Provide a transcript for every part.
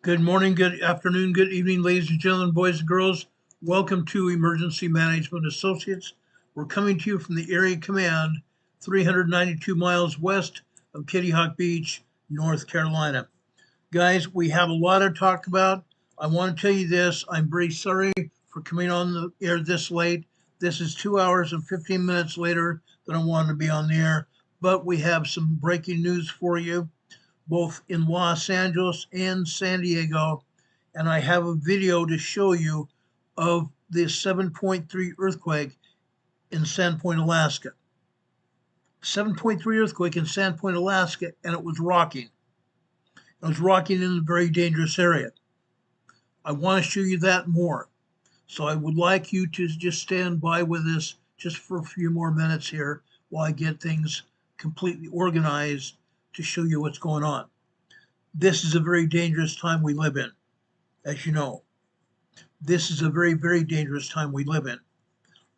Good morning, good afternoon, good evening, ladies and gentlemen, boys and girls. Welcome to Emergency Management Associates. We're coming to you from the Area Command, 392 miles west of Kitty Hawk Beach, North Carolina. Guys, we have a lot to talk about. I want to tell you this. I'm very sorry for coming on the air this late. This is 2 hours and 15 minutes later than I wanted to be on the air, but we have some breaking news for you, both in Los Angeles and San Diego, and I have a video to show you of the 7.3 earthquake in Sandpoint, Alaska. 7.3 earthquake in Sandpoint, Alaska, and it was rocking. It was rocking in a very dangerous area. I want to show you that more. So I would like you to just stand by with us just for a few more minutes here while I get things completely organized to show you what's going on. This is a very dangerous time we live in, as you know. This is a very, very dangerous time we live in.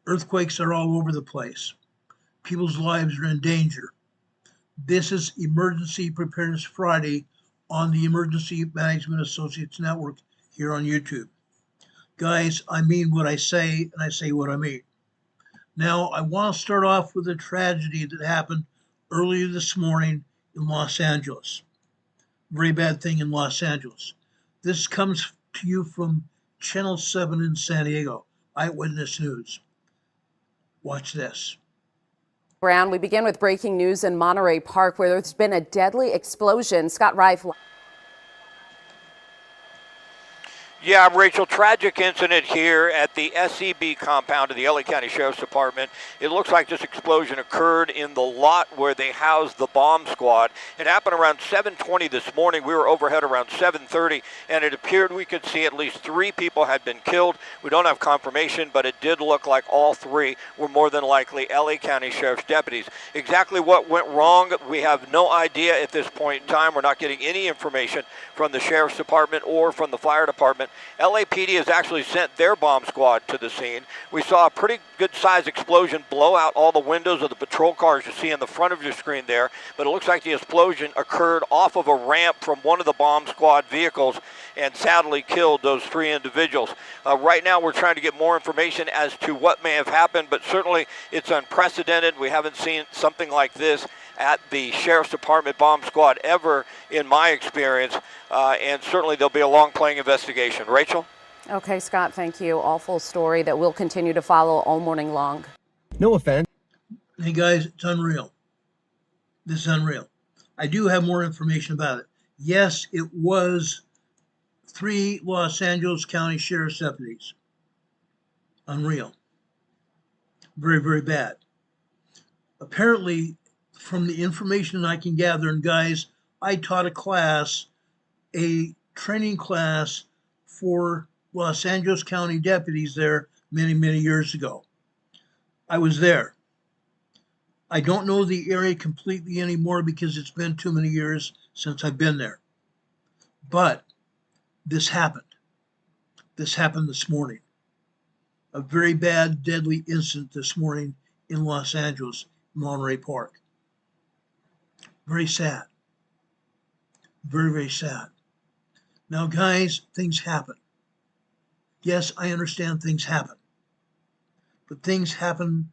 Earthquakes are all over the place. People's lives are in danger. This is Emergency Preparedness Friday on the Emergency Management Associates Network here on YouTube. Guys, I mean what I say, and I say what I mean. Now, I want to start off with a tragedy that happened earlier this morning in Los Angeles. Very bad thing in Los Angeles. This comes to you from Channel 7 in San Diego, Eyewitness News. Watch this. Brown, we begin with breaking news in Monterey Park, where there's been a deadly explosion. Scott Reif. Yeah, Rachel, tragic incident here at the SEB compound of the LA County Sheriff's Department. It looks like this explosion occurred in the lot where they housed the bomb squad. It happened around 7:20 this morning. We were overhead around 7:30, and it appeared we could see at least 3 people had been killed. We don't have confirmation, but it did look like all 3 were more than likely LA County Sheriff's deputies. Exactly what went wrong, we have no idea at this point in time. We're not getting any information from the Sheriff's Department or from the Fire Department. LAPD has actually sent their bomb squad to the scene. We saw a pretty good size explosion blow out all the windows of the patrol cars you see in the front of your screen there, but it looks like the explosion occurred off of a ramp from one of the bomb squad vehicles and sadly killed those 3 individuals. Right now we're trying to get more information as to what may have happened, but certainly it's unprecedented. We haven't seen something like this at the Sheriff's Department bomb squad ever in my experience, and certainly there'll be a long-playing investigation. Rachel? Okay, Scott, thank you. Awful story that we'll continue to follow all morning long. No offense. Hey guys, it's unreal. This is unreal. I do have more information about it. Yes, it was 3 Los Angeles County Sheriff's deputies. Unreal. Very, very bad. Apparently, from the information I can gather, and guys, I taught a training class for Los Angeles County deputies there many, many years ago. I was there. I don't know the area completely anymore because it's been too many years since I've been there. But this happened. This happened this morning. A very bad, deadly incident this morning in Los Angeles, Monterey Park. Very sad. Very, very sad. Now, guys, things happen. Yes, I understand things happen. But things happen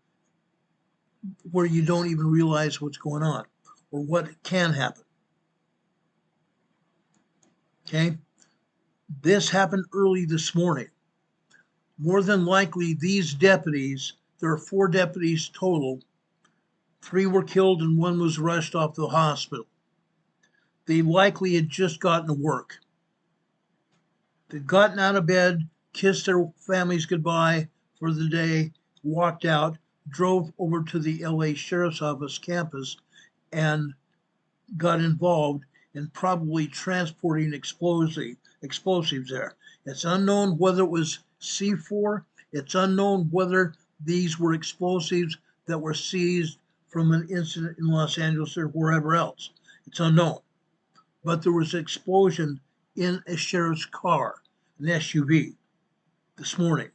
where you don't even realize what's going on or what can happen. Okay? This happened early this morning. More than likely, these deputies, there are 4 deputies total. 3 were killed and 1 was rushed off to the hospital. They likely had just gotten to work. They'd gotten out of bed, kissed their families goodbye for the day, walked out, drove over to the LA Sheriff's Office campus, and got involved in probably transporting explosives there. It's unknown whether it was C4. It's unknown whether these were explosives that were seized from an incident in Los Angeles or wherever else. It's unknown. But there was an explosion in a sheriff's car, an SUV, this morning.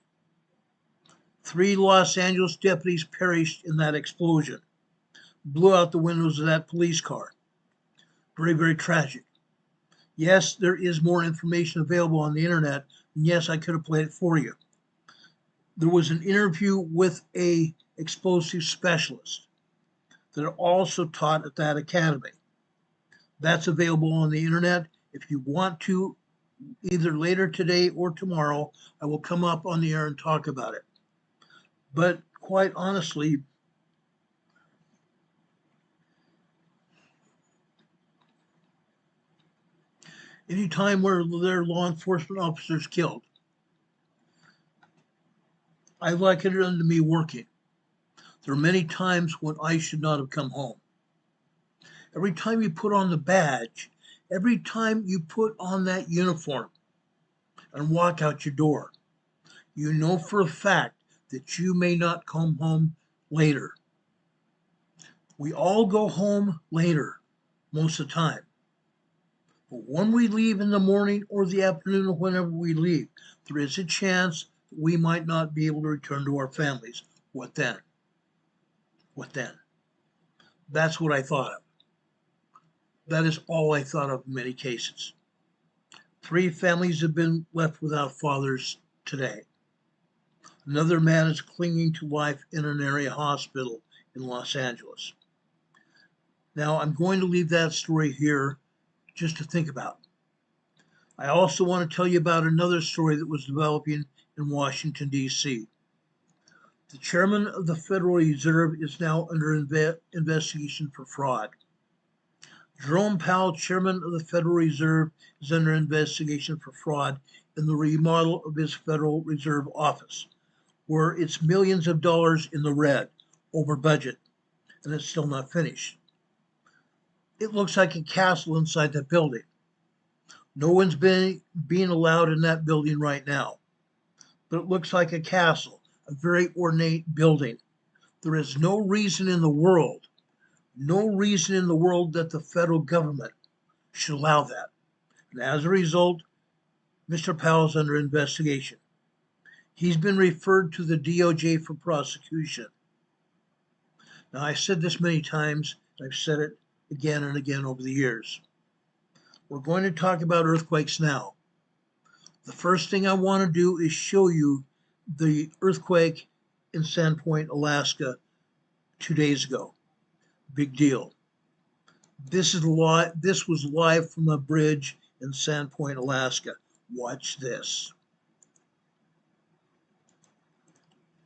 3 Los Angeles deputies perished in that explosion. Blew out the windows of that police car. Very, very tragic. Yes, there is more information available on the internet, and yes, I could have played it for you. There was an interview with a explosive specialist that also taught at that academy. That's available on the internet. If you want to, either later today or tomorrow, I will come up on the air and talk about it. But quite honestly, any time where there are law enforcement officers killed, I liken it unto me working. There are many times when I should not have come home. Every time you put on the badge, every time you put on that uniform and walk out your door, you know for a fact that you may not come home later. We all go home later most of the time. But when we leave in the morning or the afternoon or whenever we leave, there is a chance that we might not be able to return to our families. What then? What then? That's what I thought of. That is all I thought of in many cases. 3 families have been left without fathers today. Another man is clinging to life in an area hospital in Los Angeles. Now, I'm going to leave that story here just to think about. I also want to tell you about another story that was developing in Washington, D.C. The chairman of the Federal Reserve is now under investigation for fraud. Jerome Powell, chairman of the Federal Reserve, is under investigation for fraud in the remodel of his Federal Reserve office, where it's millions of dollars in the red over budget, and it's still not finished. It looks like a castle inside that building. No one's being allowed in that building right now, but it looks like a castle, a very ornate building. There is no reason in the world that the federal government should allow that. And as a result, Mr. Powell's under investigation. He's been referred to the DOJ for prosecution. Now, I've said this many times, and I've said it again and again over the years. We're going to talk about earthquakes now. The first thing I want to do is show you the earthquake in Sandpoint, Alaska 2 days ago. Big deal. This was live from a bridge in Sandpoint, Alaska. Watch this.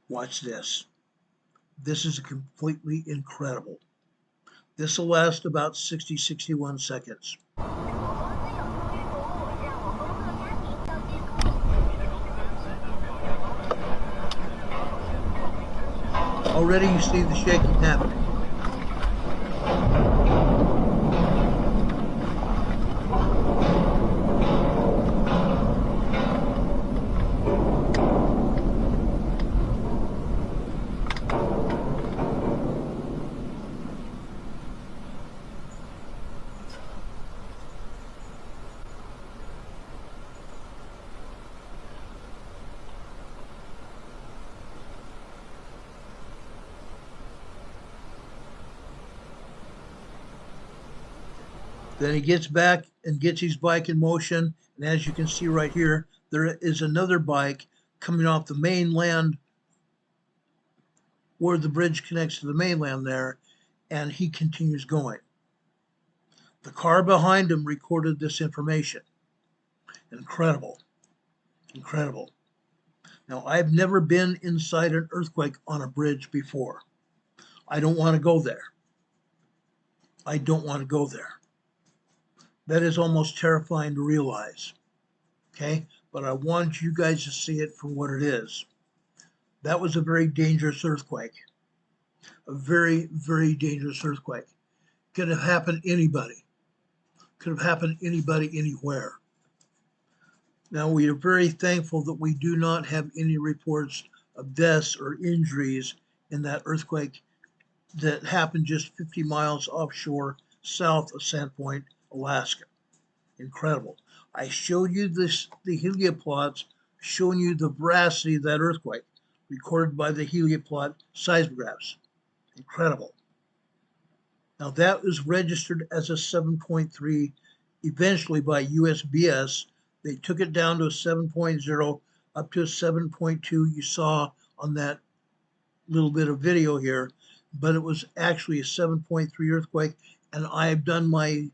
Watch this. This is completely incredible. This will last about 61 seconds. Already you see the shaking happening. Then he gets back and gets his bike in motion. And as you can see right here, there is another bike coming off the mainland where the bridge connects to the mainland there, and he continues going. The car behind him recorded this information. Incredible. Incredible. Now, I've never been inside an earthquake on a bridge before. I don't want to go there. I don't want to go there. That is almost terrifying to realize, okay? But I want you guys to see it for what it is. That was a very dangerous earthquake. A very, very dangerous earthquake. Could have happened to anybody. Could have happened to anybody, anywhere. Now, we are very thankful that we do not have any reports of deaths or injuries in that earthquake that happened just 50 miles offshore south of Sandpoint, Alaska. Incredible. I showed you the helioplots showing you the veracity of that earthquake recorded by the helioplot seismographs. Incredible. Now that was registered as a 7.3 eventually by USBS, they took it down to a 7.0 up to a 7.2 you saw on that little bit of video here, but it was actually a 7.3 earthquake, and I've done my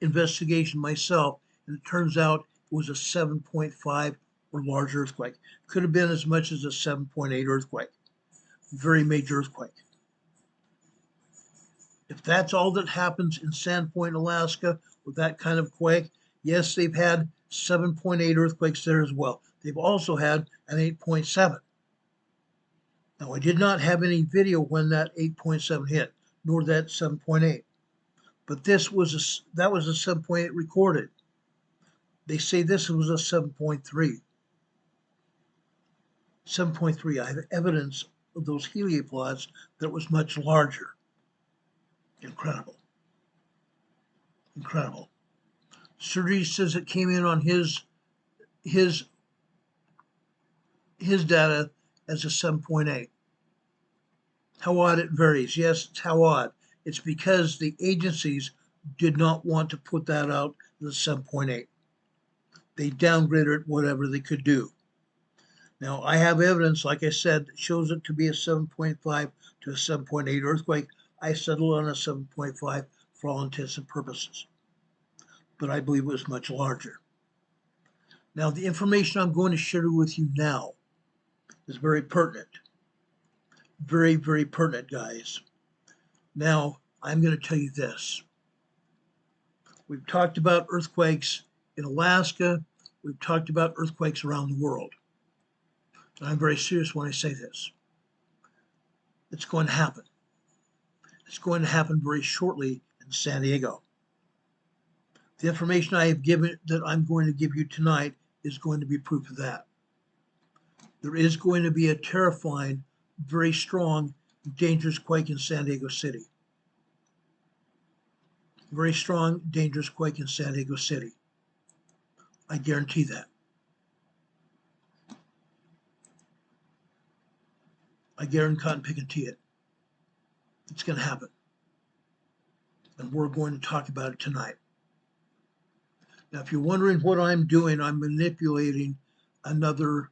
investigation myself, and it turns out it was a 7.5 or larger earthquake. Could have been as much as a 7.8 earthquake. Very major earthquake. If that's all that happens in Sandpoint, Alaska, with that kind of quake, yes, they've had 7.8 earthquakes there as well. They've also had an 8.7. Now, I did not have any video when that 8.7 hit, nor that 7.8. But that was a 7.8 recorded. They say this was a 7.3. 7.3. I have evidence of those helioplods that was much larger. Incredible. Incredible. Surgery says it came in on his data as a 7.8. How odd it varies. Yes, it's how odd. It's because the agencies did not want to put that out as a 7.8. They downgraded it whatever they could do. Now, I have evidence, like I said, that shows it to be a 7.5 to a 7.8 earthquake. I settled on a 7.5 for all intents and purposes, but I believe it was much larger. Now, the information I'm going to share with you now is very pertinent. Very, very pertinent, guys. Now, I'm going to tell you this. We've talked about earthquakes in Alaska. We've talked about earthquakes around the world. And I'm very serious when I say this. It's going to happen. It's going to happen very shortly in San Diego. The information I have given that I'm going to give you tonight is going to be proof of that. There is going to be a terrifying, very strong, dangerous quake in San Diego City. Very strong, dangerous quake in San Diego City. I guarantee that. I guarantee it. It's going to happen. And we're going to talk about it tonight. Now, if you're wondering what I'm doing, I'm manipulating another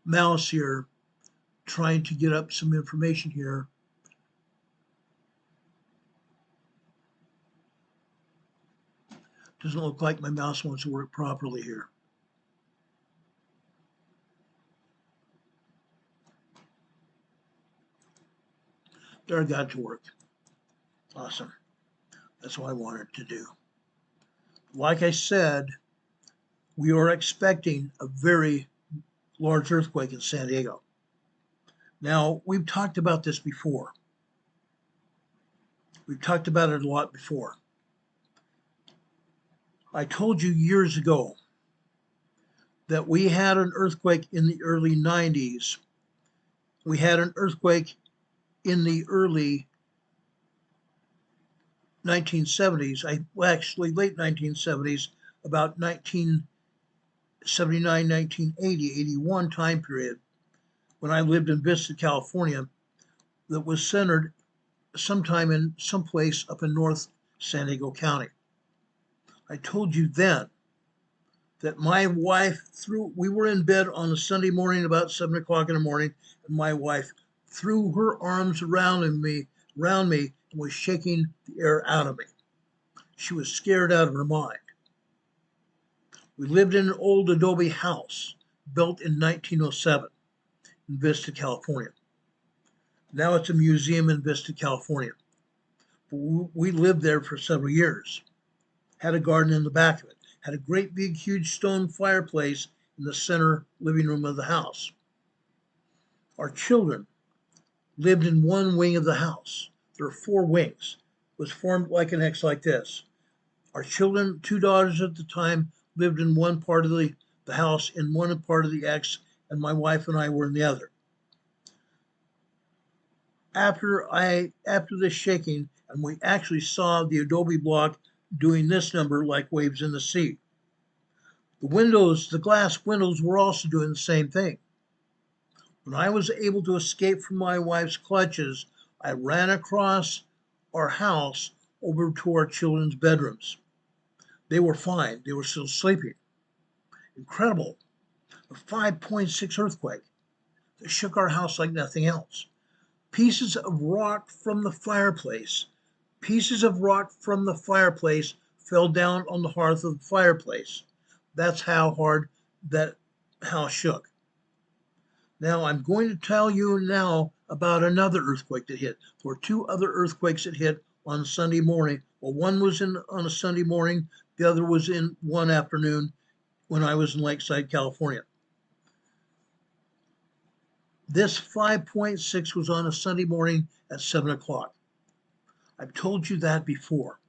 mouse here, trying to get up some information here. Doesn't look like my mouse wants to work properly here. There, I got it to work. Awesome. That's what I wanted to do. Like I said, we are expecting a very large earthquake in San Diego. Now, we've talked about this before. We've talked about it a lot before. I told you years ago that we had an earthquake in the early 90s. We had an earthquake in the early 1970s, actually late 1970s, about 1979, 1980, 81 time period, when I lived in Vista, California, that was centered sometime in some place up in North San Diego County. I told you then that my wife we were in bed on a Sunday morning about 7 o'clock in the morning, and my wife threw her arms around me and was shaking the air out of me. She was scared out of her mind. We lived in an old adobe house built in 1907 in Vista, California. Now it's a museum in Vista, California. We lived there for several years. Had a garden in the back of it. Had a great big huge stone fireplace in the center living room of the house. Our children lived in one wing of the house. There are 4 wings. It was formed like an X like this. Our children, 2 daughters at the time, lived in one part of the house, in one part of the X, and my wife and I were in the other. After this shaking, and we actually saw the adobe block doing this number like waves in the sea. The glass windows were also doing the same thing. When I was able to escape from my wife's clutches, I ran across our house over to our children's bedrooms. They were fine. They were still sleeping. Incredible. A 5.6 earthquake that shook our house like nothing else. Pieces of rock from the fireplace, fell down on the hearth of the fireplace. That's how hard that house shook. Now I'm going to tell you now about another earthquake that hit. There were two other earthquakes that hit on Sunday morning. Well, one was on a Sunday morning, the other was in one afternoon when I was in Lakeside, California. This 5.6 was on a Sunday morning at 7 o'clock. I've told you that before.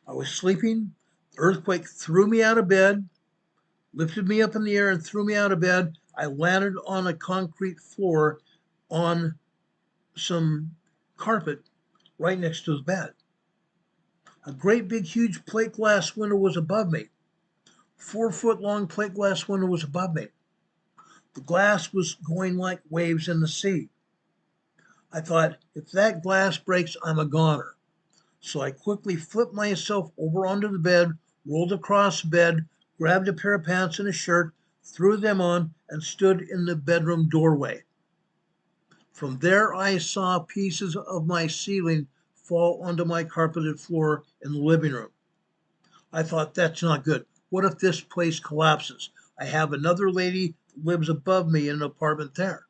I was sleeping. The earthquake threw me out of bed, lifted me up in the air and threw me out of bed. I landed on a concrete floor on some carpet right next to the bed. A great big huge plate glass window was above me. 4-foot long plate glass window was above me. The glass was going like waves in the sea. I thought, if that glass breaks, I'm a goner. So I quickly flipped myself over onto the bed, rolled across the bed, grabbed a pair of pants and a shirt, threw them on, and stood in the bedroom doorway. From there, I saw pieces of my ceiling fall onto my carpeted floor in the living room. I thought, that's not good. What if this place collapses? I have another lady that lives above me in an apartment there.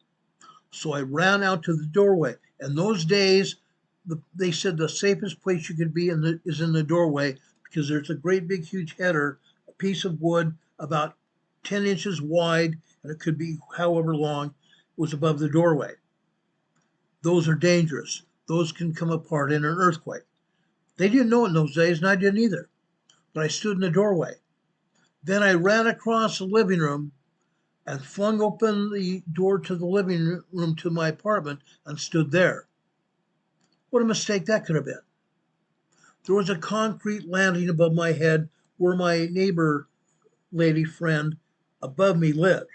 So I ran out to the doorway. In those days, they said the safest place you could be is in the doorway, because there's a great big huge header, a piece of wood about 10 inches wide, and it could be however long, was above the doorway. Those are dangerous. Those can come apart in an earthquake. They didn't know it in those days, and I didn't either. But I stood in the doorway. Then I ran across the living room and flung open the door to the living room to my apartment and stood there. What a mistake that could have been. There was a concrete landing above my head where my neighbor lady friend above me lived.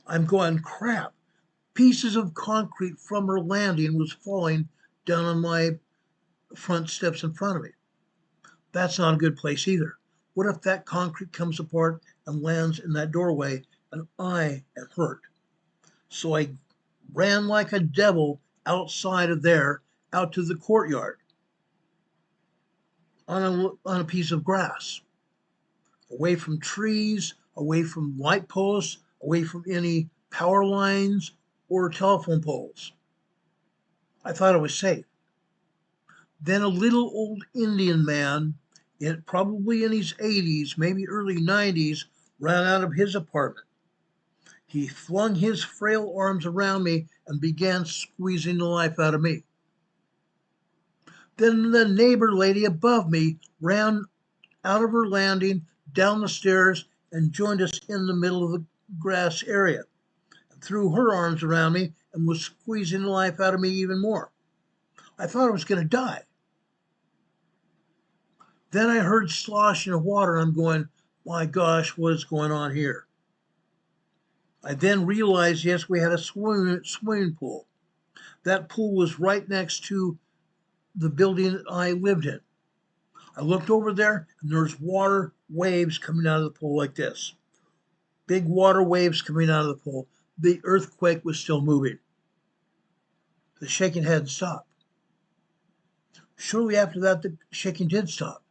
I'm going, crap. Pieces of concrete from her landing was falling down on my front steps in front of me. That's not a good place either. What if that concrete comes apart and lands in that doorway and I am hurt? So I ran like a devil outside of there, out to the courtyard on a piece of grass, away from trees, away from light posts, away from any power lines or telephone poles. I thought I was safe. Then a little old Indian man, probably in his 80s, maybe early 90s, ran out of his apartment. He flung his frail arms around me and began squeezing the life out of me. Then the neighbor lady above me ran out of her landing, down the stairs, and joined us in the middle of the grass area, and threw her arms around me and was squeezing the life out of me even more. I thought I was going to die. Then I heard sloshing of water. I'm going, my gosh, what is going on here? I then realized, yes, we had a swimming pool. That pool was right next to the building I lived in. I looked over there, and there's water waves coming out of the pool like this. Big water waves coming out of the pool. The earthquake was still moving. The shaking hadn't stopped. Shortly after that, the shaking did stop.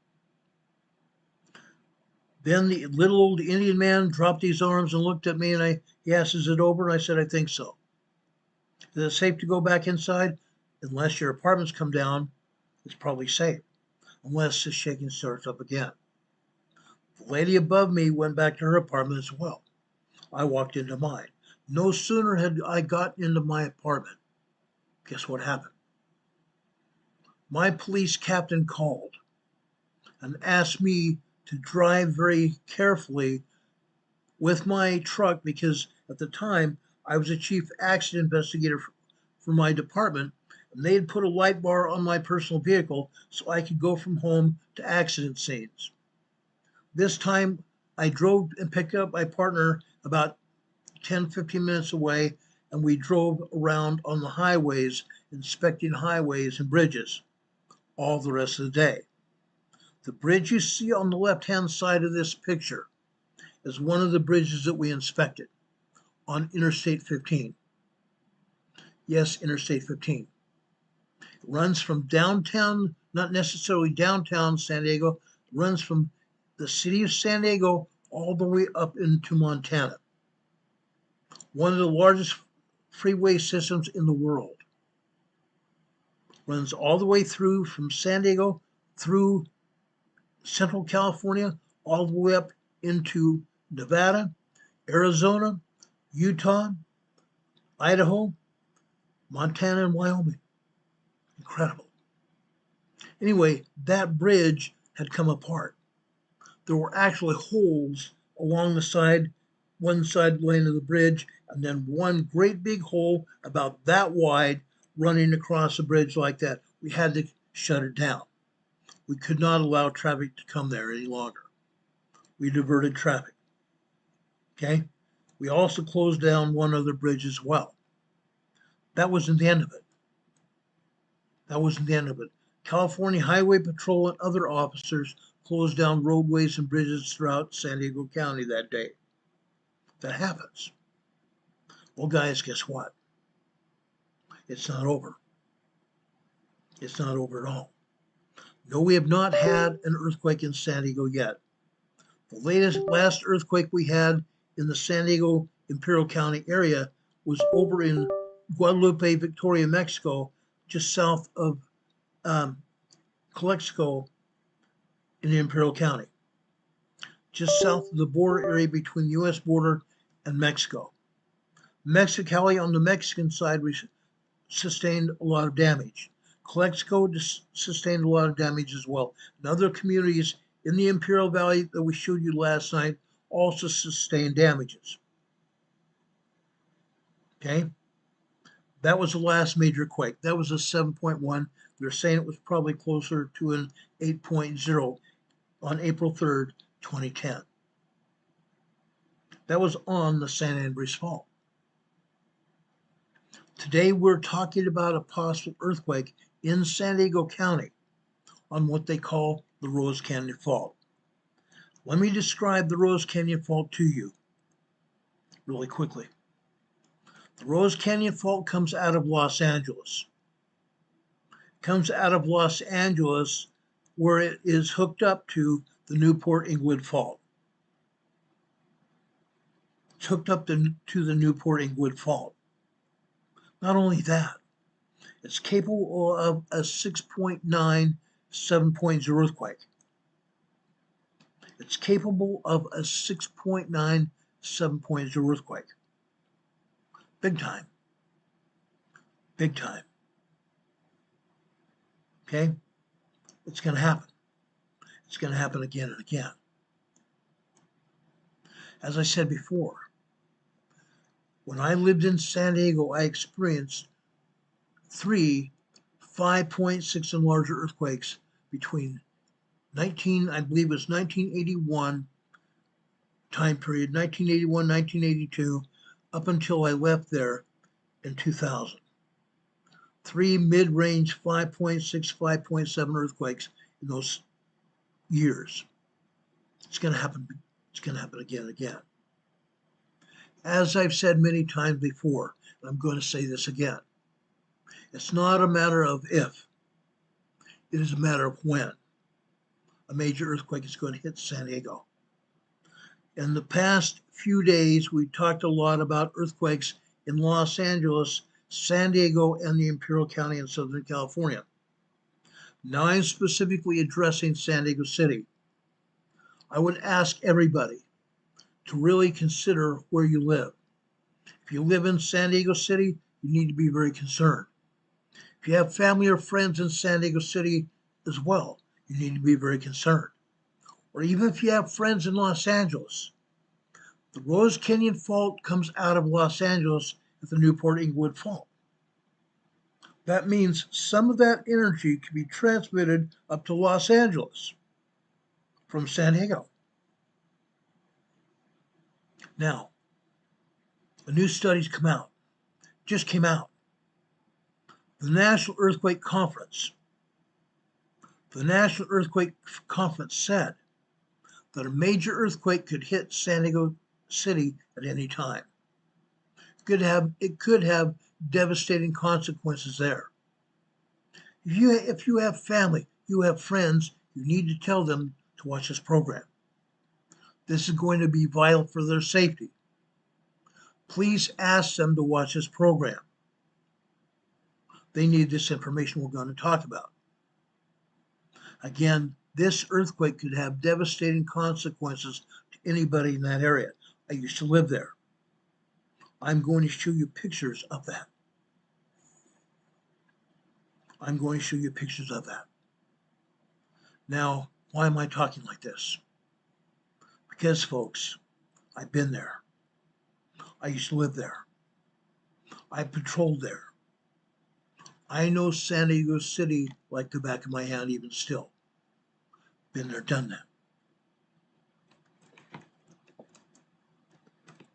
Then the little old Indian man dropped his arms and looked at me, and he asked, is it over? And I said, I think so. Is it safe to go back inside? Unless your apartments come down, it's probably safe, unless the shaking starts up again. The lady above me went back to her apartment as well. I walked into mine. No sooner had I gotten into my apartment, guess what happened? My police captain called and asked me to drive very carefully with my truck, because at the time I was a chief accident investigator for my department, and they had put a light bar on my personal vehicle so I could go from home to accident scenes. This time I drove and picked up my partner about 10-15 minutes away, and we drove around on the highways, inspecting highways and bridges all the rest of the day. The bridge you see on the left-hand side of this picture is one of the bridges that we inspected on Interstate 15. Yes, Interstate 15. It runs from downtown, not necessarily downtown San Diego, it runs from the city of San Diego all the way up into Montana. One of the largest freeway systems in the world. Runs all the way through from San Diego through Central California, all the way up into Nevada, Arizona, Utah, Idaho, Montana, and Wyoming. Incredible. Anyway, that bridge had come apart. There were actually holes along the side, one side lane of the bridge, and then one great big hole about that wide running across the bridge like that. We had to shut it down. We could not allow traffic to come there any longer. We diverted traffic. Okay? We also closed down one other bridge as well. That wasn't the end of it. That wasn't the end of it. California Highway Patrol and other officers closed down roadways and bridges throughout San Diego County that day. That happens. Well, guys, guess what? It's not over. It's not over at all. No, we have not had an earthquake in San Diego yet. The last earthquake we had in the San Diego Imperial County area was over in Guadalupe, Victoria, Mexico, just south of Calexico in the Imperial County, just south of the border area between the U.S. border and Mexico. Mexicali on the Mexican side sustained a lot of damage. Calexico sustained a lot of damage as well. And other communities in the Imperial Valley that we showed you last night also sustained damages. Okay? That was the last major quake. That was a 7.1. They're saying it was probably closer to an 8.0 on April 3rd, 2010. That was on the San Andreas Fault. Today we're talking about a possible earthquake in San Diego County on what they call the Rose Canyon Fault. Let me describe the Rose Canyon Fault to you really quickly. The Rose Canyon Fault comes out of Los Angeles. Comes out of Los Angeles where it is hooked up to the Newport-Inglewood Fault. It's hooked up to the Newport-Inglewood Fault. Not only that, it's capable of a 6.9, 7.0 earthquake. It's capable of a 6.9, 7.0 earthquake. Big time. Big time. Okay? It's going to happen. It's going to happen again and again. As I said before, when I lived in San Diego, I experienced 3 5.6 and larger earthquakes between I believe it was 1981 time period, 1981, 1982, up until I left there in 2000. 3 mid-range 5.6, 5.7 earthquakes in those years. It's going to happen. It's going to happen again and again. As I've said many times before, and I'm going to say this again, it's not a matter of if, it is a matter of when a major earthquake is going to hit San Diego. In the past few days, we talked a lot about earthquakes in Los Angeles, San Diego, and the Imperial County in Southern California. Now I'm specifically addressing San Diego City. I would ask everybody to really consider where you live. If you live in San Diego City, you need to be very concerned. If you have family or friends in San Diego City as well, you need to be very concerned. Or even if you have friends in Los Angeles, the Rose Canyon Fault comes out of Los Angeles at the Newport-Inglewood Fault. That means some of that energy can be transmitted up to Los Angeles from San Diego. Now, a new study's come out, just came out. The National Earthquake Conference The National Earthquake Conference said that a major earthquake could hit San Diego City at any time. It could have devastating consequences there. If you have family, you have friends, you need to tell them to watch this program. This is going to be vital for their safety. Please ask them to watch this program. They need this information we're going to talk about. Again, this earthquake could have devastating consequences to anybody in that area. I used to live there. I'm going to show you pictures of that. I'm going to show you pictures of that. Now, why am I talking like this? Because, folks, I've been there. I used to live there. I patrolled there. I know San Diego City like the back of my hand even still. Been there, done that.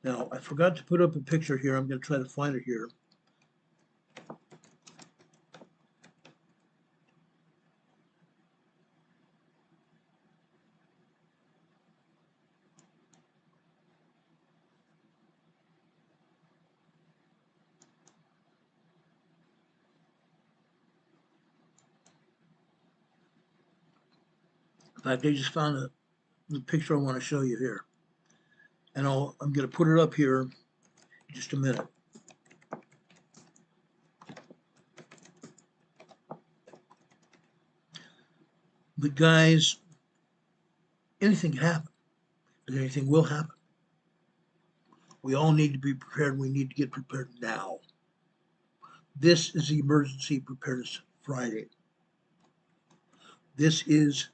Now, I forgot to put up a picture here. I'm going to try to find it here. In fact, I just found the picture I want to show you here. And I'm going to put it up here in just a minute. But guys, anything can happen, and anything will happen. We all need to be prepared. We need to get prepared now. This is the Emergency Preparedness Friday. This is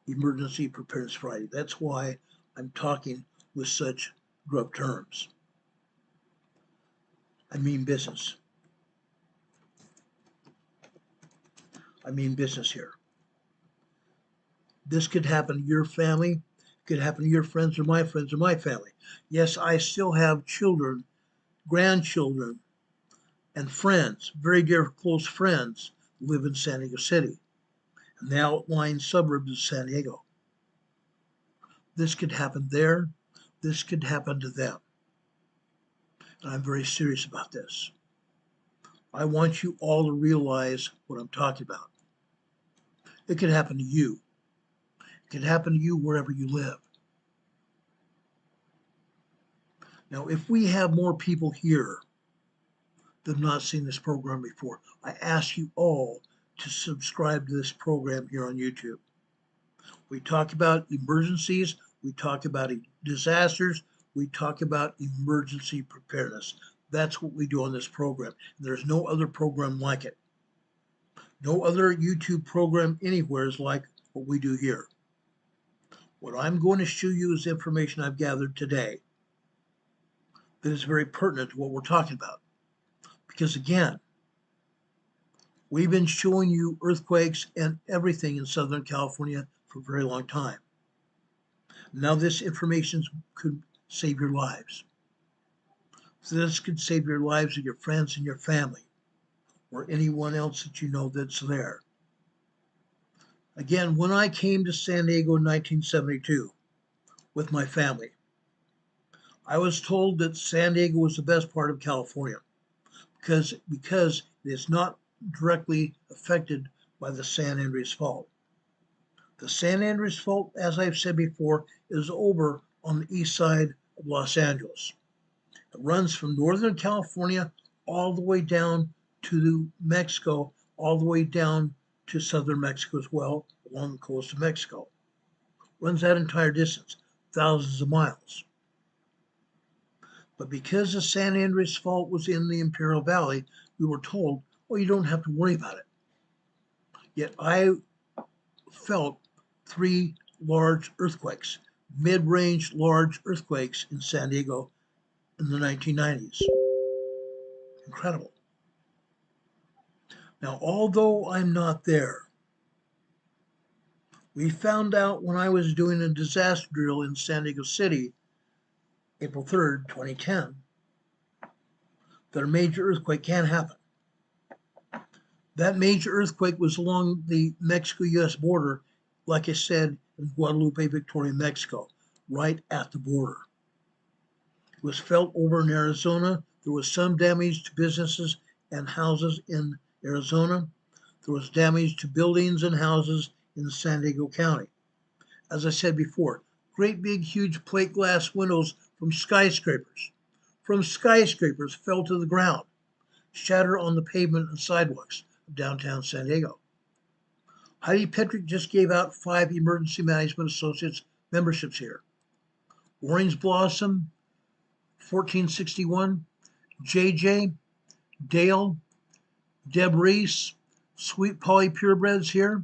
Emergency Preparedness Friday. That's why I'm talking with such gruff terms. I mean business. I mean business here. This could happen to your family. It could happen to your friends or my family. Yes, I still have children, grandchildren, and friends, very dear close friends, live in San Diego City and the outlying suburbs of San Diego. This could happen there. This could happen to them. And I'm very serious about this. I want you all to realize what I'm talking about. It could happen to you. It could happen to you wherever you live. Now, if we have more people here that have not seen this program before, I ask you all to subscribe to this program here on YouTube. We talk about emergencies, we talk about disasters, we talk about emergency preparedness. That's what we do on this program. There's no other program like it. No other YouTube program anywhere is like what we do here. What I'm going to show you is information I've gathered today that is very pertinent to what we're talking about. Because again, we've been showing you earthquakes and everything in Southern California for a very long time. Now this information could save your lives. So this could save your lives of your friends and your family, or anyone else that you know that's there. Again, when I came to San Diego in 1972 with my family, I was told that San Diego was the best part of California because it is not directly affected by the San Andreas Fault. The San Andreas Fault, as I've said before, is over on the east side of Los Angeles. It runs from Northern California all the way down to Mexico, all the way down to southern Mexico as well, along the coast of Mexico. Runs that entire distance, thousands of miles. But because the San Andreas Fault was in the Imperial Valley, we were told, well, you don't have to worry about it. Yet I felt 3 large earthquakes, mid-range large earthquakes in San Diego in the 1990s. Incredible. Now, although I'm not there, we found out when I was doing a disaster drill in San Diego City, April 3rd, 2010, that a major earthquake can happen. That major earthquake was along the Mexico-U.S. border, like I said, in Guadalupe, Victoria, Mexico, right at the border. It was felt over in Arizona. There was some damage to businesses and houses in Arizona. There was damage to buildings and houses in San Diego County. As I said before, great big huge plate glass windows from skyscrapers fell to the ground, shattered on the pavement and sidewalks of downtown San Diego. Heidi Petrick just gave out 5 Emergency Management Associates memberships here. Orange Blossom, 1461, JJ, Dale, Deb Reese, Sweet Polly Purebreds here,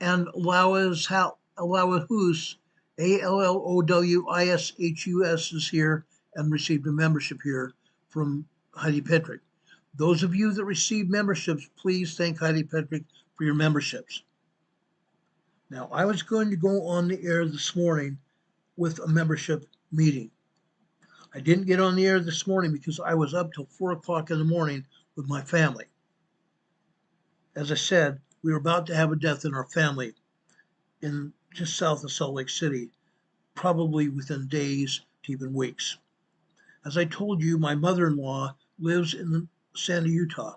and Allowahus, ALLOWISHUS is here and received a membership here from Heidi Petrick. Those of you that receive memberships, please thank Heidi Petrick for your memberships. Now, I was going to go on the air this morning with a membership meeting. I didn't get on the air this morning because I was up till 4 o'clock in the morning with my family. As I said, we were about to have a death in our family in just south of Salt Lake City, probably within days to even weeks. As I told you, my mother-in-law lives in Sandy, Utah,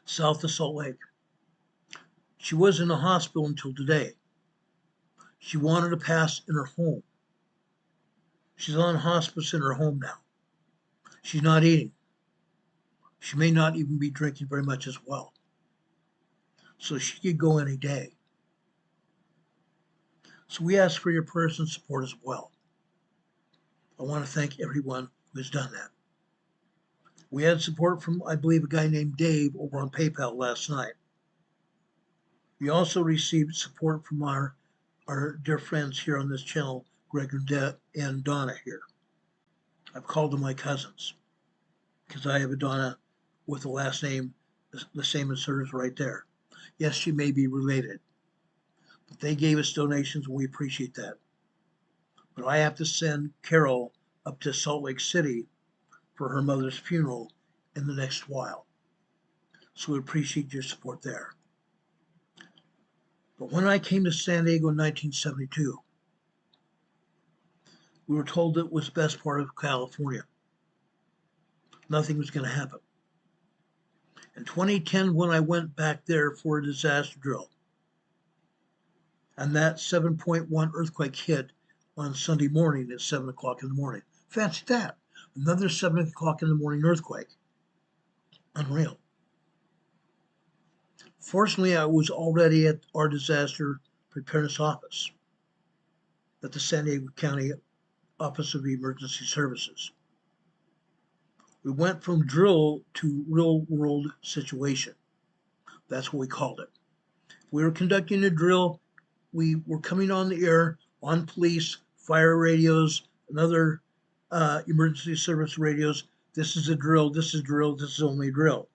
south of Salt Lake. She was in the hospital until today. She wanted to pass in her home. She's on hospice in her home now. She's not eating. She may not even be drinking very much as well. So she could go any day. So we ask for your prayers and support as well. I want to thank everyone who has done that. We had support from, I believe, a guy named Dave over on PayPal last night. We also received support from our dear friends here on this channel, Greg and Donna here. I've called them my cousins because I have a Donna with the last name the same as hers right there. Yes, she may be related, but they gave us donations and we appreciate that. But I have to send Carol up to Salt Lake City for her mother's funeral in the next while. So we appreciate your support there. But when I came to San Diego in 1972, we were told it was the best part of California. Nothing was going to happen. In 2010, when I went back there for a disaster drill, and that 7.1 earthquake hit on Sunday morning at 7 o'clock in the morning. Fancy that. Another 7 o'clock in the morning earthquake. Unreal. Fortunately, I was already at our disaster preparedness office at the San Diego County Office of Emergency Services. We went from drill to real world situation. That's what we called it. We were conducting a drill. We were coming on the air on police, fire radios, and other emergency service radios. This is a drill, this is drill, this is only drill.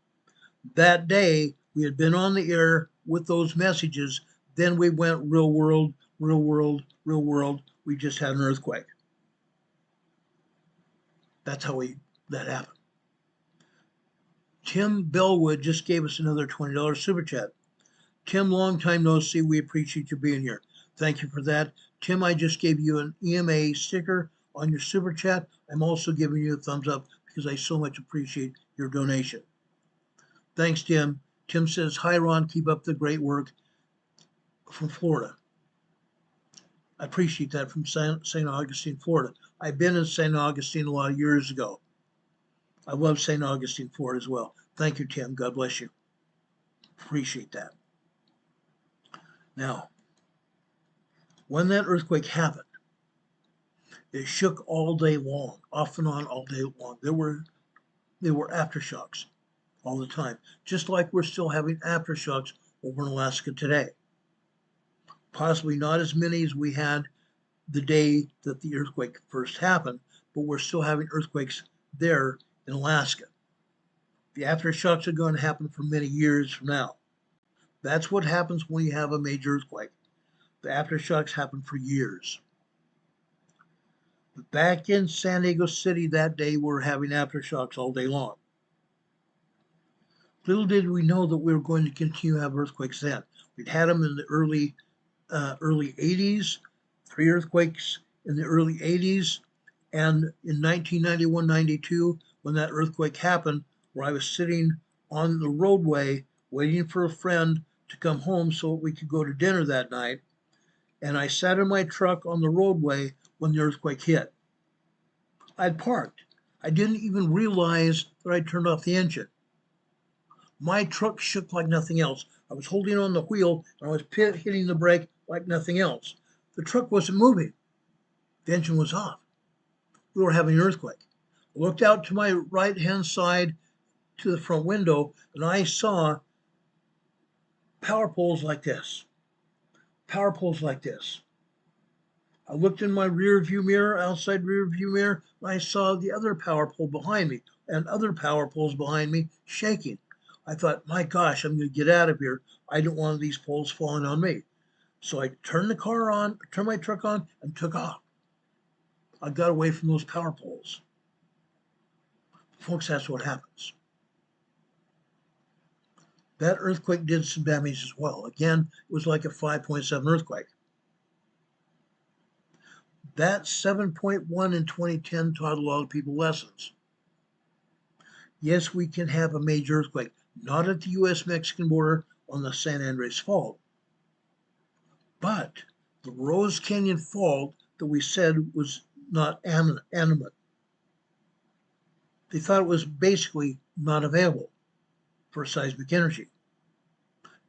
That day, we had been on the air with those messages. Then we went real world, real world, real world. We just had an earthquake. That's how that happened. Tim Bellwood just gave us another $20 super chat. Tim, long time no see. We appreciate you being here. Thank you for that. Tim, I just gave you an EMA sticker on your super chat. I'm also giving you a thumbs up because I so much appreciate your donation. Thanks, Tim. Tim says, hi, Ron, keep up the great work from Florida. I appreciate that from St. Augustine, Florida. I've been in St. Augustine a lot of years ago. I love St. Augustine, Florida as well. Thank you, Tim. God bless you. Appreciate that. Now, when that earthquake happened, it shook all day long, off and on all day long. There were aftershocks all the time, just like we're still having aftershocks over in Alaska today. Possibly not as many as we had the day that the earthquake first happened, but we're still having earthquakes there in Alaska. The aftershocks are going to happen for many years from now. That's what happens when you have a major earthquake. The aftershocks happen for years. But back in San Diego City that day, we're having aftershocks all day long. Little did we know that we were going to continue to have earthquakes then. We'd had them in the early 80s, 3 earthquakes in the early 80s, and in 1991-92, when that earthquake happened, where I was sitting on the roadway waiting for a friend to come home so we could go to dinner that night, and I sat in my truck on the roadway when the earthquake hit. I'd parked. I didn't even realize that I turned off the engine. My truck shook like nothing else. I was holding on the wheel and I was hitting the brake like nothing else. The truck wasn't moving. The engine was off. We were having an earthquake. I looked out to my right-hand side to the front window and I saw power poles like this. Power poles like this. I looked in my rear view mirror, outside rear view mirror, and I saw the other power pole behind me and other power poles behind me shaking. I thought, my gosh, I'm going to get out of here. I don't want these poles falling on me. So I turned my truck on, and took off. I got away from those power poles. Folks, that's what happens. That earthquake did some damage as well. Again, it was like a 5.7 earthquake. That 7.1 in 2010 taught a lot of people lessons. Yes, we can have a major earthquake, not at the U.S.-Mexican border on the San Andres Fault, but the Rose Canyon Fault that we said was not animate. They thought it was basically not available for seismic energy.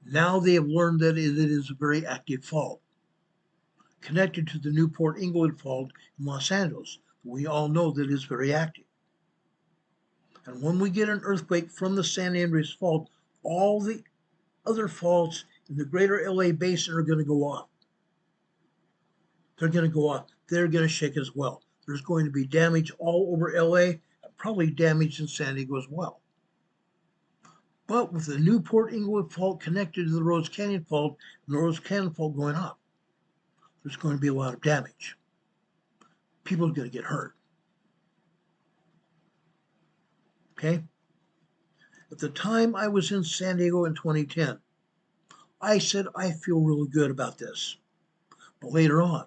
Now they have learned that it is a very active fault, connected to the Newport Inglewood Fault in Los Angeles. We all know that it is very active. And when we get an earthquake from the San Andres Fault, all the other faults in the greater LA basin are going to go off. They're going to go off. They're going to shake as well. There's going to be damage all over LA, and probably damage in San Diego as well. But with the Newport Inglewood Fault connected to the Rose Canyon Fault, and the Rose Canyon Fault going up, there's going to be a lot of damage. People are going to get hurt. Okay? At the time I was in San Diego in 2010, I said, I feel really good about this. But later on,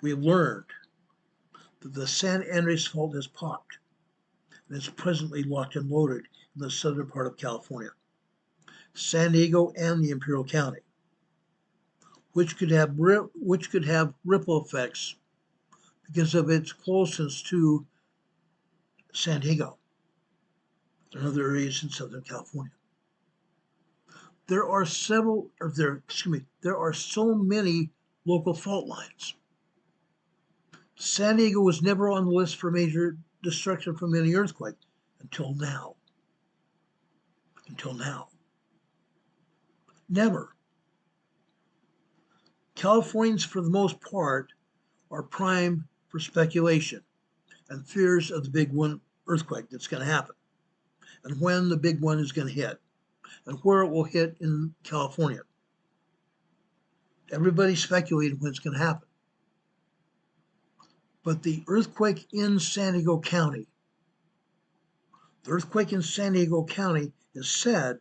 we have learned that the San Andres Fault has popped and is presently locked and loaded in the southern part of California, San Diego and the Imperial County, which could have ripple effects because of its closeness to San Diego and other areas in Southern California. There are so many local fault lines. San Diego was never on the list for major destruction from any earthquake until now. Until now. Never. Californians, for the most part, are prime for speculation and fears of the big one earthquake that's going to happen, and when the big one is going to hit, and where it will hit in California. Everybody's speculating when it's going to happen. But the earthquake in San Diego County, is said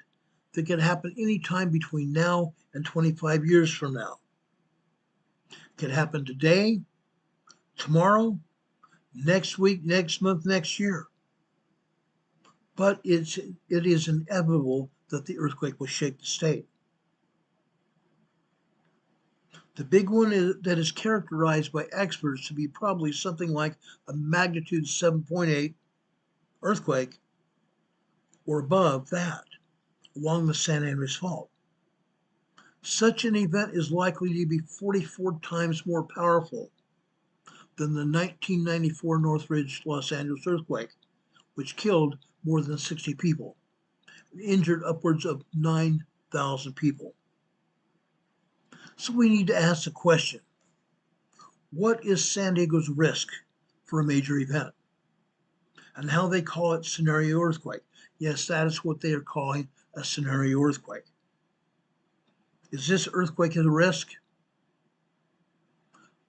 that can happen anytime between now and 25 years from now. It can happen today, tomorrow, next week, next month, next year. But it is inevitable that the earthquake will shake the state. The big one that is characterized by experts to be probably something like a magnitude 7.8 earthquake or above that along the San Andres Fault. Such an event is likely to be 44 times more powerful than the 1994 Northridge, Los Angeles earthquake, which killed more than 60 people and injured upwards of 9,000 people. So we need to ask the question, what is San Diego's risk for a major event? And how they call it scenario earthquake. Yes, that is what they are calling a scenario earthquake. Is this earthquake a risk?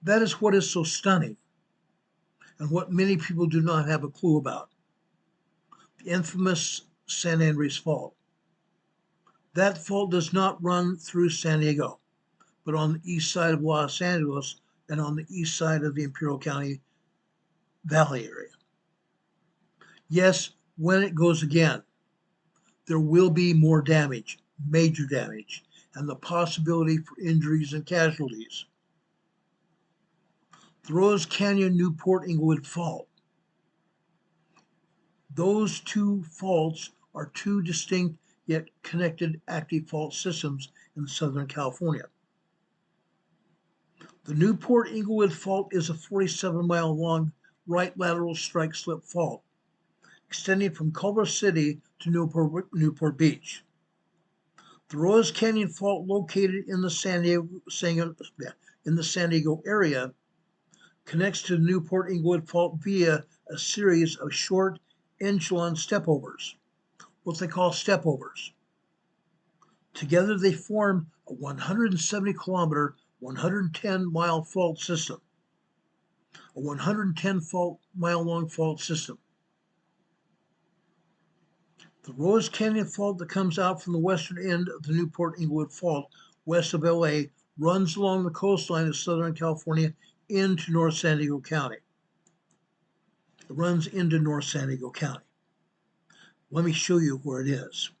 That is what is so stunning and what many people do not have a clue about. The infamous San Andreas Fault. That fault does not run through San Diego, but on the east side of Los Angeles and on the east side of the Imperial County Valley area. Yes, when it goes again, there will be more damage, major damage, and the possibility for injuries and casualties. The Rose Canyon Newport Inglewood Fault. Those two faults are two distinct yet connected active fault systems in Southern California. The Newport Inglewood Fault is a 47-mile long right lateral strike slip fault, extending from Culver City to Newport Beach. The Rose Canyon Fault, located in the San Diego area, connects to the Newport Inglewood Fault via a series of short echelon stepovers, what they call stepovers. Together they form a 170-kilometer, 110-mile fault system, a 110-mile long fault system. The Rose Canyon Fault that comes out from the western end of the Newport Inglewood Fault, west of LA, runs along the coastline of Southern California into North San Diego County. It runs into North San Diego County. Let me show you where it is.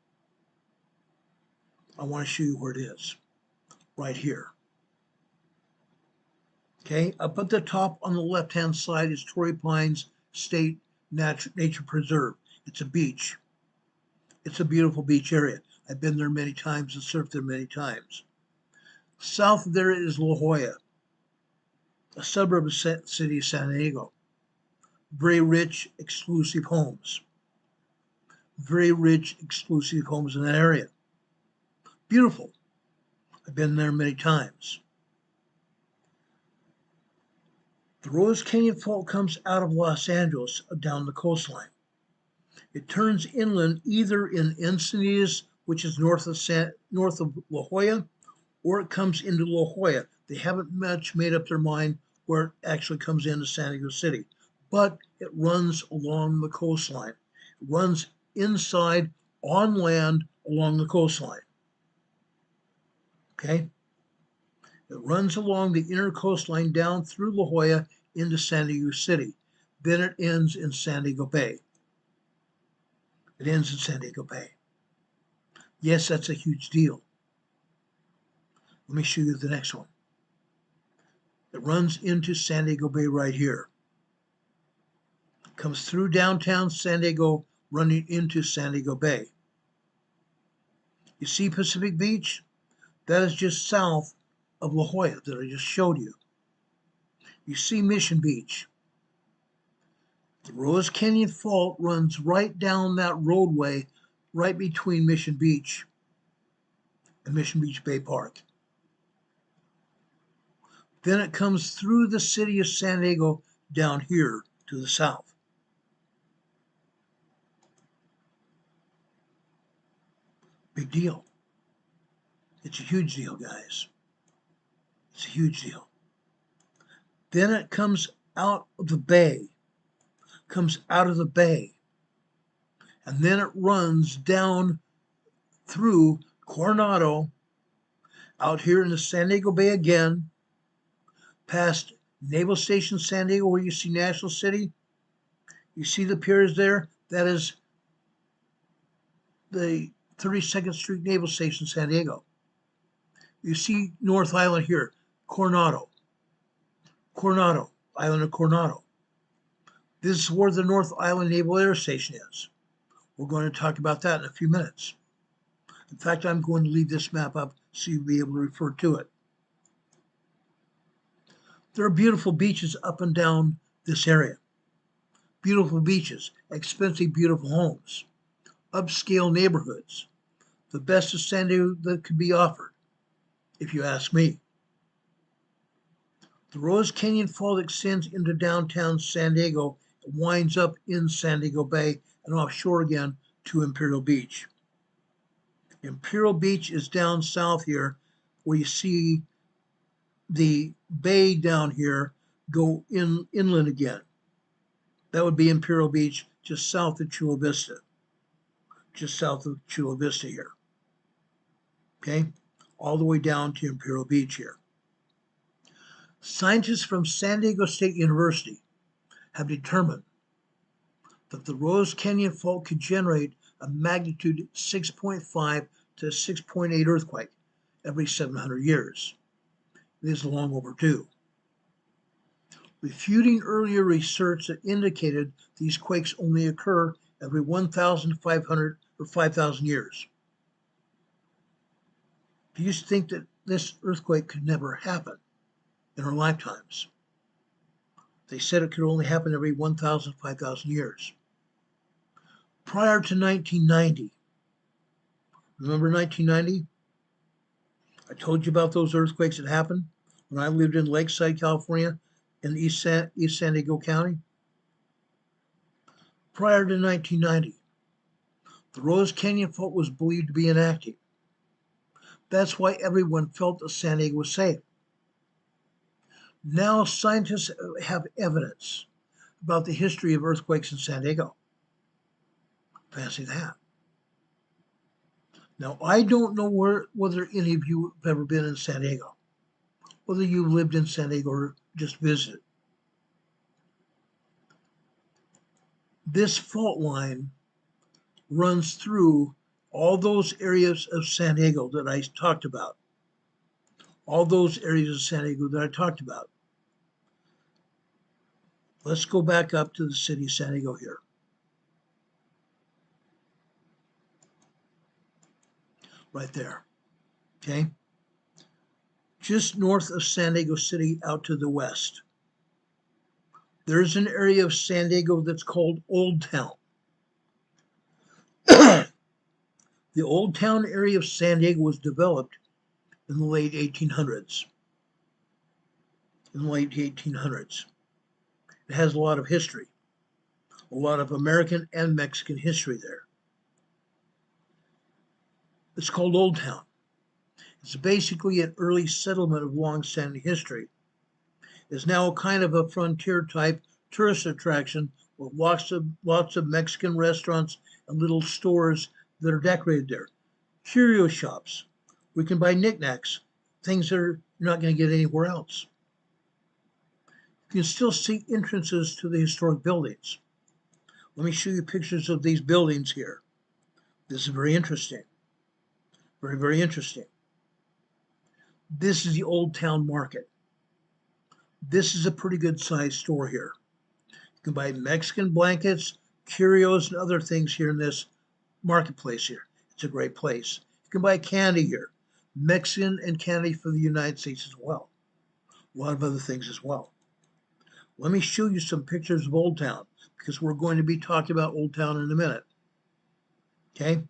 I want to show you where it is, right here. Okay, up at the top on the left-hand side is Torrey Pines State Nature Preserve. It's a beach. It's a beautiful beach area. I've been there many times and surfed there many times. South of there is La Jolla, a suburb of the city of San Diego. Very rich, exclusive homes. Very rich, exclusive homes in that area. Beautiful. I've been there many times. The Rose Canyon Fault comes out of Los Angeles down the coastline. It turns inland either in Encinitas, which is north of La Jolla, or it comes into La Jolla. They haven't much made up their mind where it actually comes into San Diego City, but it runs along the coastline. It runs inside on land along the coastline. Okay? It runs along the inner coastline down through La Jolla into San Diego City. Then it ends in San Diego Bay. It ends in San Diego Bay. Yes, that's a huge deal. Let me show you the next one. It runs into San Diego Bay right here. Comes through downtown San Diego, running into San Diego Bay. You see Pacific Beach? That is just south of La Jolla that I just showed you. You see Mission Beach. The Rose Canyon Fault runs right down that roadway right between Mission Beach and Mission Beach Bay Park. Then it comes through the city of San Diego down here to the south. Big deal. It's a huge deal, guys. It's a huge deal. Then it comes out of the bay. And then it runs down through Coronado, out here in the San Diego Bay again, past Naval Station San Diego, where you see National City. You see the piers there? That is the 32nd Street Naval Station, San Diego. You see North Island here, Coronado, Island of Coronado. This is where the North Island Naval Air Station is. We're going to talk about that in a few minutes. In fact, I'm going to leave this map up so you'll be able to refer to it. There are beautiful beaches up and down this area. Beautiful beaches, expensive, beautiful homes, upscale neighborhoods. The best of San Diego that could be offered, if you ask me. The Rose Canyon Fault extends into downtown San Diego. It winds up in San Diego Bay and offshore again to Imperial Beach. Imperial Beach is down south here, where you see the bay down here go inland again. That would be Imperial Beach, just south of Chula Vista. just south of Chula Vista here. Okay, all the way down to Imperial Beach here. Scientists from San Diego State University have determined that the Rose Canyon Fault could generate a magnitude 6.5 to 6.8 earthquake every 700 years. It is long overdue. Refuting earlier research that indicated these quakes only occur every 1,500 or 5,000 years. Do you think that this earthquake could never happen in our lifetimes? They said it could only happen every 1,000, 5,000 years. Prior to 1990, remember 1990? I told you about those earthquakes that happened when I lived in Lakeside, California, in East San Diego County. Prior to 1990, the Rose Canyon Fault was believed to be inactive. That's why everyone felt that San Diego was safe. Now scientists have evidence about the history of earthquakes in San Diego. Fancy that. Now, I don't know whether any of you have ever been in San Diego, whether you lived in San Diego or just visited. This fault line runs through all those areas of San Diego that I talked about. All those areas of San Diego that I talked about. Let's go back up to the city of San Diego here. Right there, okay? Just north of San Diego City out to the west. There's an area of San Diego that's called Old Town. The Old Town area of San Diego was developed in the late 1800s. In the late 1800s. It has a lot of history, a lot of American and Mexican history there. It's called Old Town. It's basically an early settlement of long-standing history. It's now a kind of a frontier type tourist attraction with lots of Mexican restaurants and little stores that are decorated there. Curio shops. We can buy knickknacks, things that you're not going to get anywhere else. You can still see entrances to the historic buildings. Let me show you pictures of these buildings here. This is very interesting. Very, very interesting. This is the Old Town Market. This is a pretty good sized store here. You can buy Mexican blankets, curios, and other things here in this marketplace here. It's a great place. You can buy candy here. Mexican and candy for the United States as well. A lot of other things as well. Let me show you some pictures of Old Town because we're going to be talking about Old Town in a minute. Okay?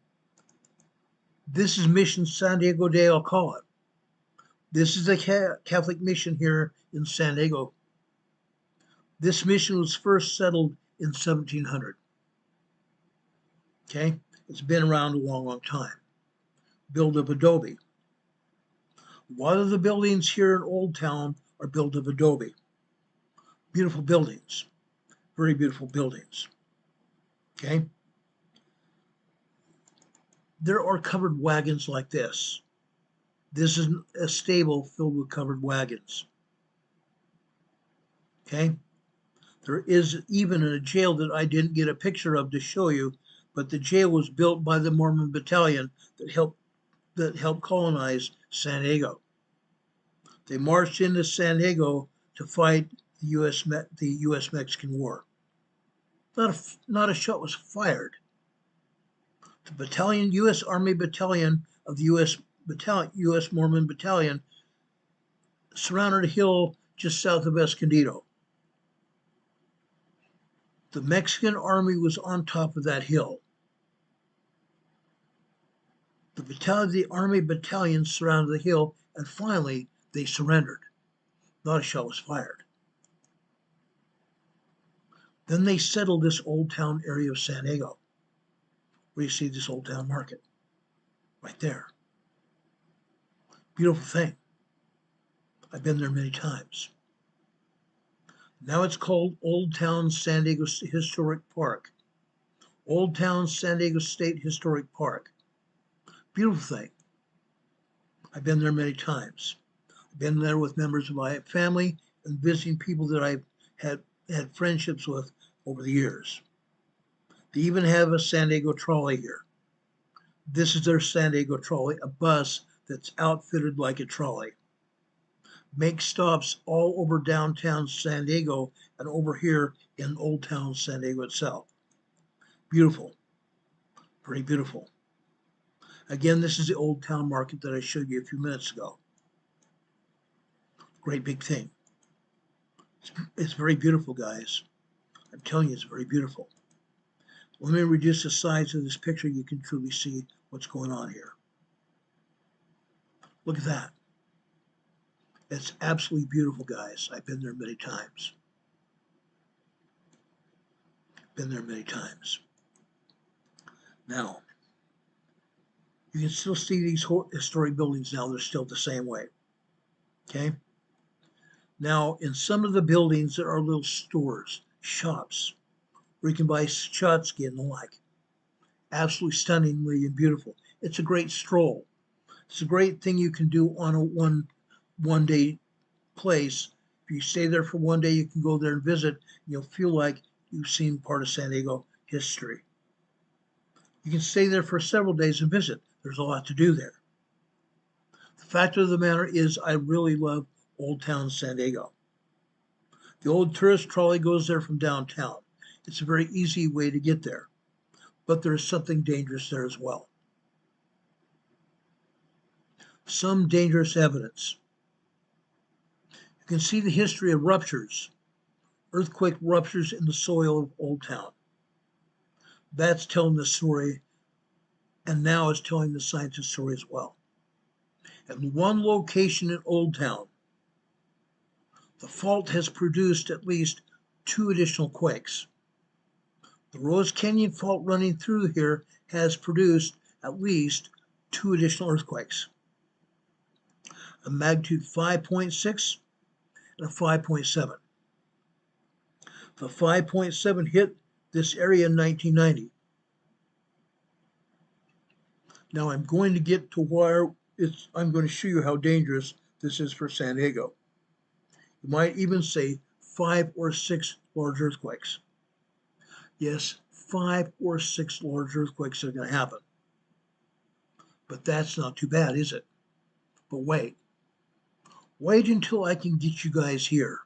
This is Mission San Diego de Alcala. This is a Catholic mission here in San Diego. This mission was first settled in 1700. Okay? It's been around a long, long time. Built of adobe. A lot of the buildings here in Old Town are built of adobe. Beautiful buildings. Very beautiful buildings. Okay? There are covered wagons like this. This is a stable filled with covered wagons. Okay? There is even a jail that I didn't get a picture of to show you, but the jail was built by the Mormon battalion that helped colonize San Diego. They marched into San Diego to fight the U.S.-Mexican War. Not a shot was fired. The battalion, U.S. Army Battalion of the U.S. Mormon Battalion, surrounded a hill just south of Escondido. The Mexican army was on top of that hill. The Army Battalion surrounded the hill, and finally they surrendered. Not a shot was fired. Then they settled this Old Town area of San Diego, where you see this Old Town Market, right there. Beautiful thing. I've been there many times. Now it's called Old Town San Diego Historic Park. Old Town San Diego State Historic Park. Beautiful thing. I've been there many times. I've been there with members of my family and visiting people that I've had friendships with over the years. They even have a San Diego trolley here. This is their San Diego trolley, a bus that's outfitted like a trolley. Makes stops all over downtown San Diego and over here in Old Town San Diego itself. Beautiful, very beautiful. Again, this is the Old Town Market that I showed you a few minutes ago. Great big thing. It's very beautiful, guys. I'm telling you, it's very beautiful. Let me reduce the size of this picture. You can truly see what's going on here. Look at that. It's absolutely beautiful, guys. I've been there many times. Been there many times. Now, you can still see these historic buildings now. They're still the same way. Okay? Now, in some of the buildings, there are little stores, shops, where you can buy shot ski and the like. Absolutely stunningly and beautiful. It's a great stroll. It's a great thing you can do on a one day place. If you stay there for one day, you can go there and visit, and you'll feel like you've seen part of San Diego history. You can stay there for several days and visit. There's a lot to do there. The fact of the matter is, I really love Old Town San Diego. The old tourist trolley goes there from downtown. It's a very easy way to get there, but there's something dangerous there as well. Some dangerous evidence. You can see the history of ruptures, earthquake ruptures in the soil of Old Town. That's telling the story, and now it's telling the scientist story as well. At one location in Old Town, the fault has produced at least 2 additional quakes. The Rose Canyon fault running through here has produced at least 2 additional earthquakes. A magnitude 5.6 and a 5.7. The 5.7 hit this area in 1990. Now I'm going to get to where I'm going to show you how dangerous this is for San Diego. You might even say 5 or 6 large earthquakes. Yes, 5 or 6 large earthquakes are going to happen. But that's not too bad, is it? But wait. Wait until I can get you guys here.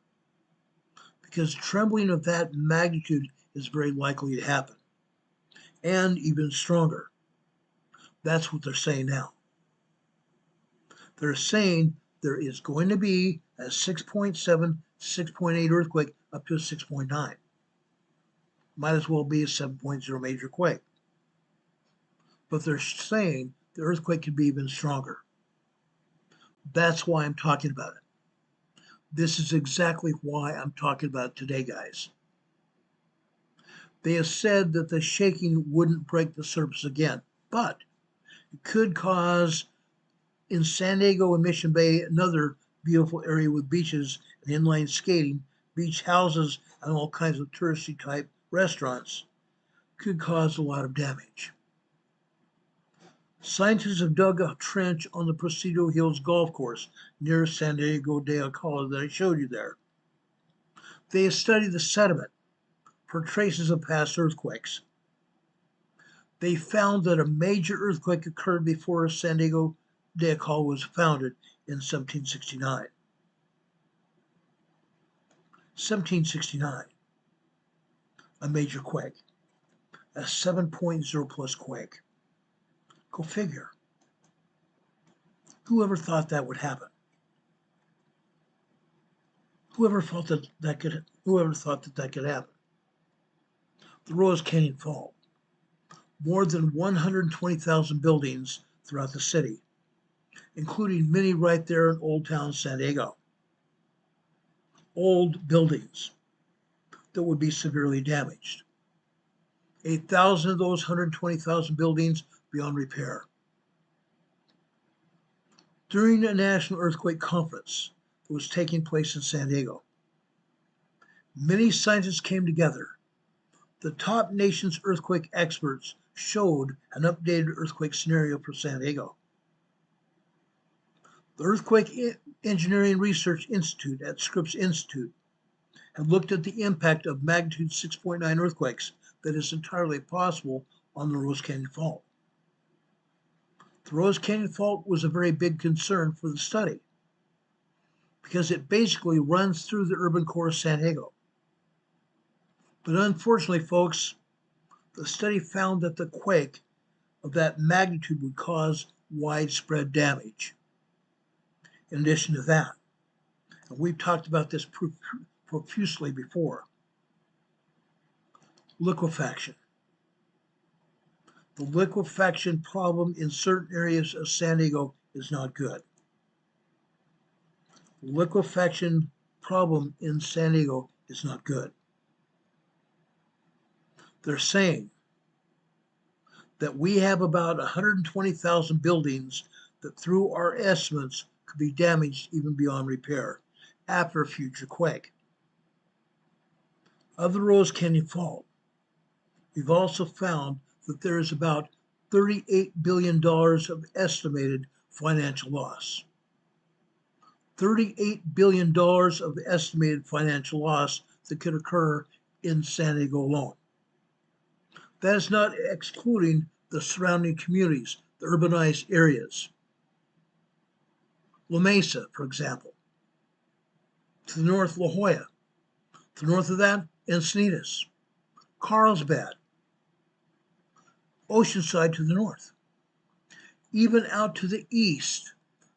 Because trembling of that magnitude is very likely to happen. And even stronger. That's what they're saying now. They're saying there is going to be a 6.7, 6.8 earthquake up to a 6.9. Might as well be a 7.0 major quake. But they're saying the earthquake could be even stronger. That's why I'm talking about it. This is exactly why I'm talking about it today, guys. They have said that the shaking wouldn't break the surface again, but it could cause, in San Diego and Mission Bay, another beautiful area with beaches and inline skating, beach houses, and all kinds of touristy type restaurants, could cause a lot of damage. Scientists have dug a trench on the Presidio Hills golf course near San Diego de Alcala that I showed you there. They have studied the sediment for traces of past earthquakes. They found that a major earthquake occurred before San Diego de Alcala was founded in 1769. 1769, a major quake, a 7.0 plus quake. Go figure. Whoever thought that would happen? Whoever thought that could happen? The Rose Canyon Fault. More than 120,000 buildings throughout the city, including many right there in Old Town San Diego. Old buildings that would be severely damaged. 8,000 of those 120,000 buildings beyond repair. During a national earthquake conference that was taking place in San Diego, many scientists came together The top nation's earthquake experts showed an updated earthquake scenario for San Diego. The Earthquake Engineering Research Institute at Scripps Institute have looked at the impact of magnitude 6.9 earthquakes that is entirely possible on the Rose Canyon Fault. The Rose Canyon Fault was a very big concern for the study because it basically runs through the urban core of San Diego. But unfortunately, folks, the study found that the quake of that magnitude would cause widespread damage. In addition to that, and we've talked about this profusely before, liquefaction. The liquefaction problem in certain areas of San Diego is not good. The liquefaction problem in San Diego is not good. They're saying that we have about 120,000 buildings that through our estimates could be damaged even beyond repair after a future quake. Of the Rose Canyon Fault, we've also found that there is about $38 billion of estimated financial loss. $38 billion of estimated financial loss that could occur in San Diego alone. That is not excluding the surrounding communities, the urbanized areas. La Mesa, for example. To the north, La Jolla. To the north of that, Encinitas. Carlsbad. Oceanside to the north. Even out to the east,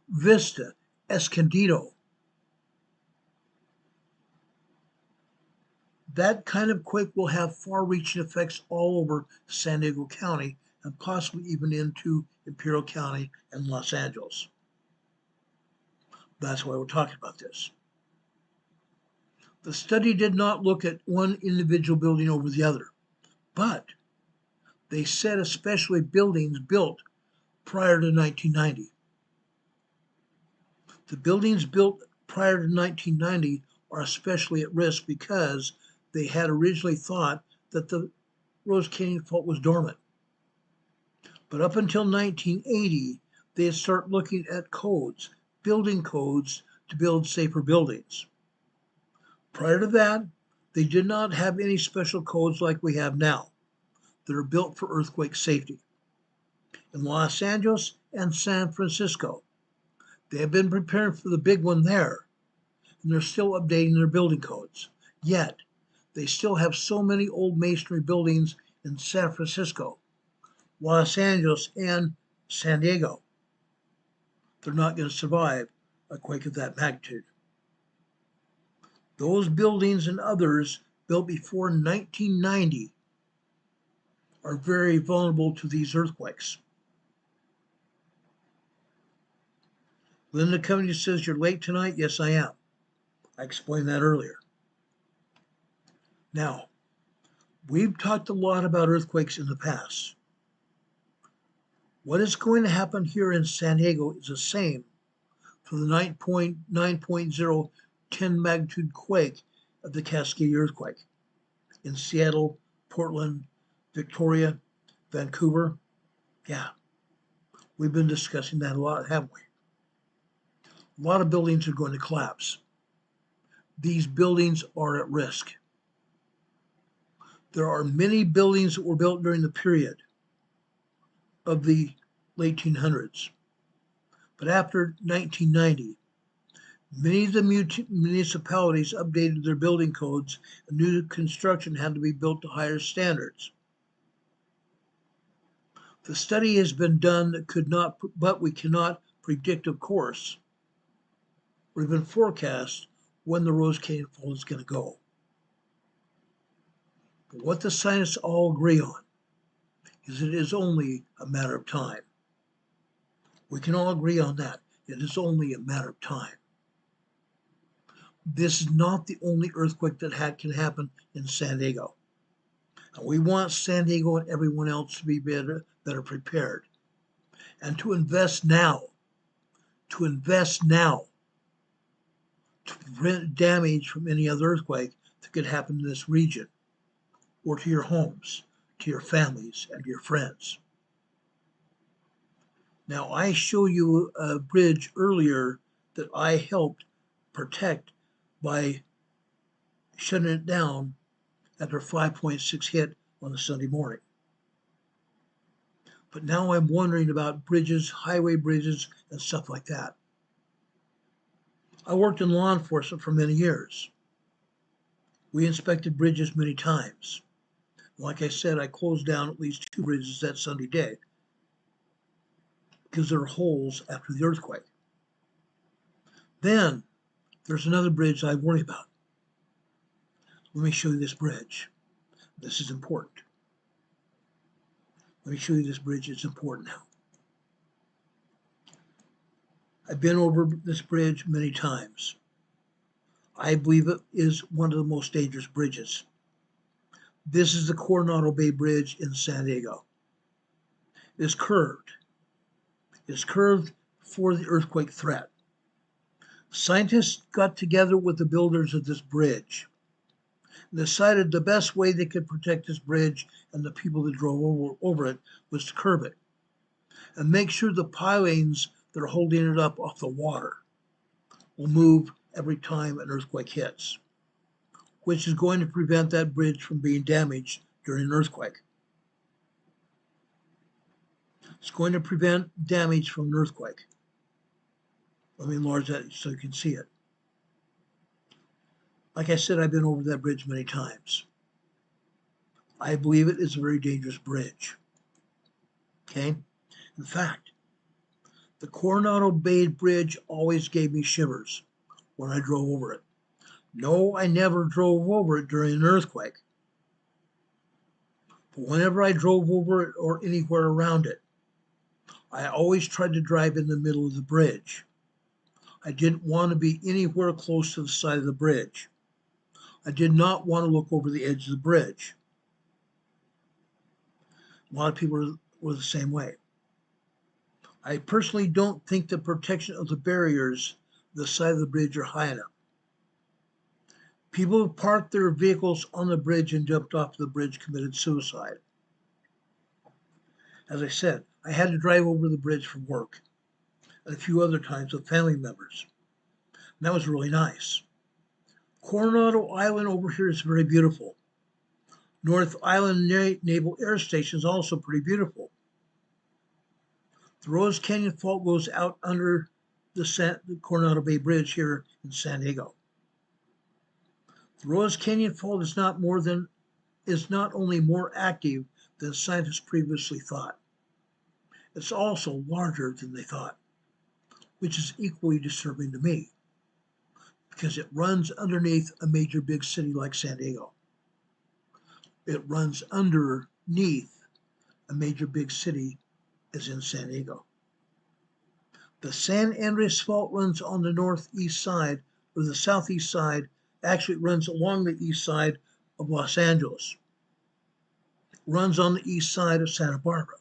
Vista, Escondido. That kind of quake will have far-reaching effects all over San Diego County and possibly even into Imperial County and Los Angeles. That's why we're talking about this. The study did not look at one individual building over the other, but they said especially buildings built prior to 1990. The buildings built prior to 1990 are especially at risk because they had originally thought that the Rose Canyon Fault was dormant. But up until 1980, they had started looking at codes, building codes to build safer buildings. Prior to that, they did not have any special codes like we have now that are built for earthquake safety. In Los Angeles and San Francisco, they have been preparing for the big one there, and they're still updating their building codes. Yet, they still have so many old masonry buildings in San Francisco, Los Angeles, and San Diego. They're not going to survive a quake of that magnitude. Those buildings and others built before 1990 are very vulnerable to these earthquakes. Linda Company says, you're late tonight? Yes, I am. I explained that earlier. Now, we've talked a lot about earthquakes in the past. What is going to happen here in San Diego is the same for the 9.0 10 magnitude quake of the Cascade earthquake in Seattle, Portland, Victoria, Vancouver. Yeah, we've been discussing that a lot, haven't we? A lot of buildings are going to collapse. These buildings are at risk. There are many buildings that were built during the period of the late 1800s. But after 1990, many of the municipalities updated their building codes and new construction had to be built to higher standards. The study has been done but we cannot predict, of course, or even forecast when the Rose Canyon Fault is going to go. But what the scientists all agree on is it is only a matter of time. We can all agree on that. It is only a matter of time. This is not the only earthquake that can happen in San Diego. And we want San Diego and everyone else to be better prepared. And to invest now. To prevent damage from any other earthquake that could happen in this region. or to your homes, to your families, and to your friends. Now, I showed you a bridge earlier that I helped protect by shutting it down after a 5.6 hit on a Sunday morning. But now I'm wondering about bridges, highway bridges, and stuff like that. I worked in law enforcement for many years. We inspected bridges many times. Like I said, I closed down at least 2 bridges that Sunday day because there were holes after the earthquake. Then there's another bridge I worry about. Let me show you this bridge. This is important. Let me show you this bridge. It's important now. I've been over this bridge many times. I believe it is one of the most dangerous bridges. This is the Coronado Bay Bridge in San Diego. It is curved. It is curved for the earthquake threat. Scientists got together with the builders of this bridge and decided the best way they could protect this bridge and the people that drove over it was to curb it and make sure the pilings that are holding it up off the water will move every time an earthquake hits, which is going to prevent that bridge from being damaged during an earthquake. It's going to prevent damage from an earthquake. Let me enlarge that so you can see it. Like I said, I've been over that bridge many times. I believe it is a very dangerous bridge. Okay? In fact, the Coronado Bay Bridge always gave me shivers when I drove over it. No, I never drove over it during an earthquake. But whenever I drove over it or anywhere around it, I always tried to drive in the middle of the bridge. I didn't want to be anywhere close to the side of the bridge. I did not want to look over the edge of the bridge. A lot of people were the same way. I personally don't think the protection of the barriers on the side of the bridge are high enough. People who parked their vehicles on the bridge and jumped off the bridge committed suicide. As I said, I had to drive over the bridge for work and a few other times with family members. And that was really nice. Coronado Island over here is very beautiful. North Island Naval Air Station is also pretty beautiful. The Rose Canyon Fault goes out under the Coronado Bay Bridge here in San Diego. The Rose Canyon Fault is not only more active than scientists previously thought. It's also larger than they thought, which is equally disturbing to me because it runs underneath a major big city like San Diego. It runs underneath a major big city as in San Diego. The San Andreas Fault runs on the northeast side, or the southeast side, actually runs along the east side of Los Angeles, runs on the east side of Santa Barbara,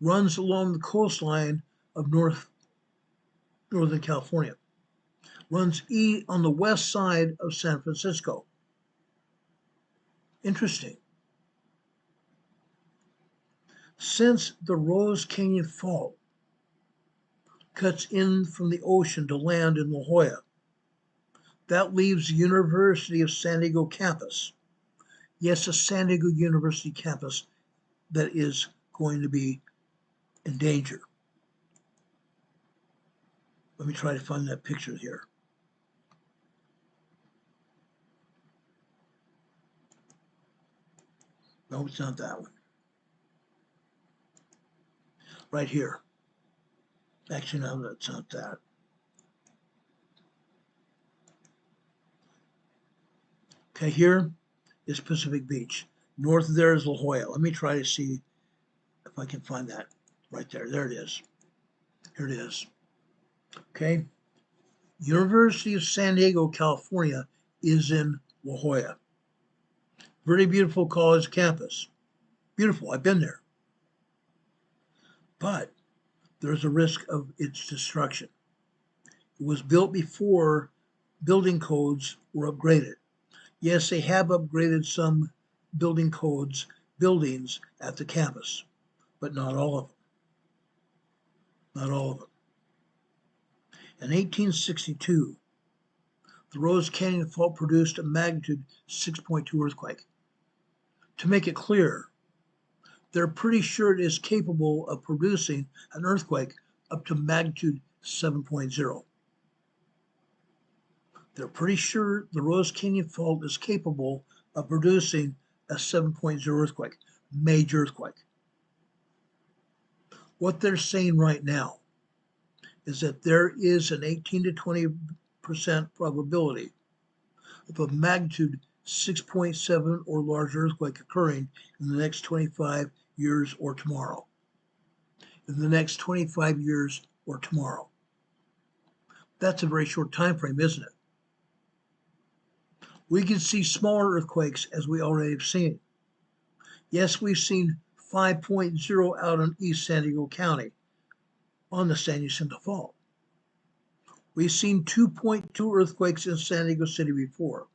runs along the coastline of Northern California, runs on the west side of San Francisco. Interesting. Since the Rose Canyon Fault cuts in from the ocean to land in La Jolla, that leaves the University of San Diego campus. Yes, a San Diego University campus that is going to be in danger. Let me try to find that picture here. No, it's not that one. Right here. Actually, no, that's not that. Okay, here is Pacific Beach. North of there is La Jolla. Let me try to see if I can find that right there. There it is. Here it is. Okay. University of San Diego, California is in La Jolla. Very beautiful college campus. Beautiful. I've been there. But there's a risk of its destruction. It was built before building codes were upgraded. Yes, they have upgraded some building codes buildings at the campus, but not all of them. Not all of them. In 1862, the Rose Canyon Fault produced a magnitude 6.2 earthquake. To make it clear, they're pretty sure it is capable of producing an earthquake up to magnitude 7.0. They're pretty sure the Rose Canyon Fault is capable of producing a 7.0 earthquake, major earthquake. What they're saying right now is that there is an 18 to 20% probability of a magnitude 6.7 or larger earthquake occurring in the next 25 years or tomorrow. In the next 25 years or tomorrow. That's a very short time frame, isn't it? We can see smaller earthquakes as we already have seen. Yes, we've seen 5.0 out in East San Diego County on the San Jacinto Fault. We've seen 2.2 earthquakes in San Diego City before.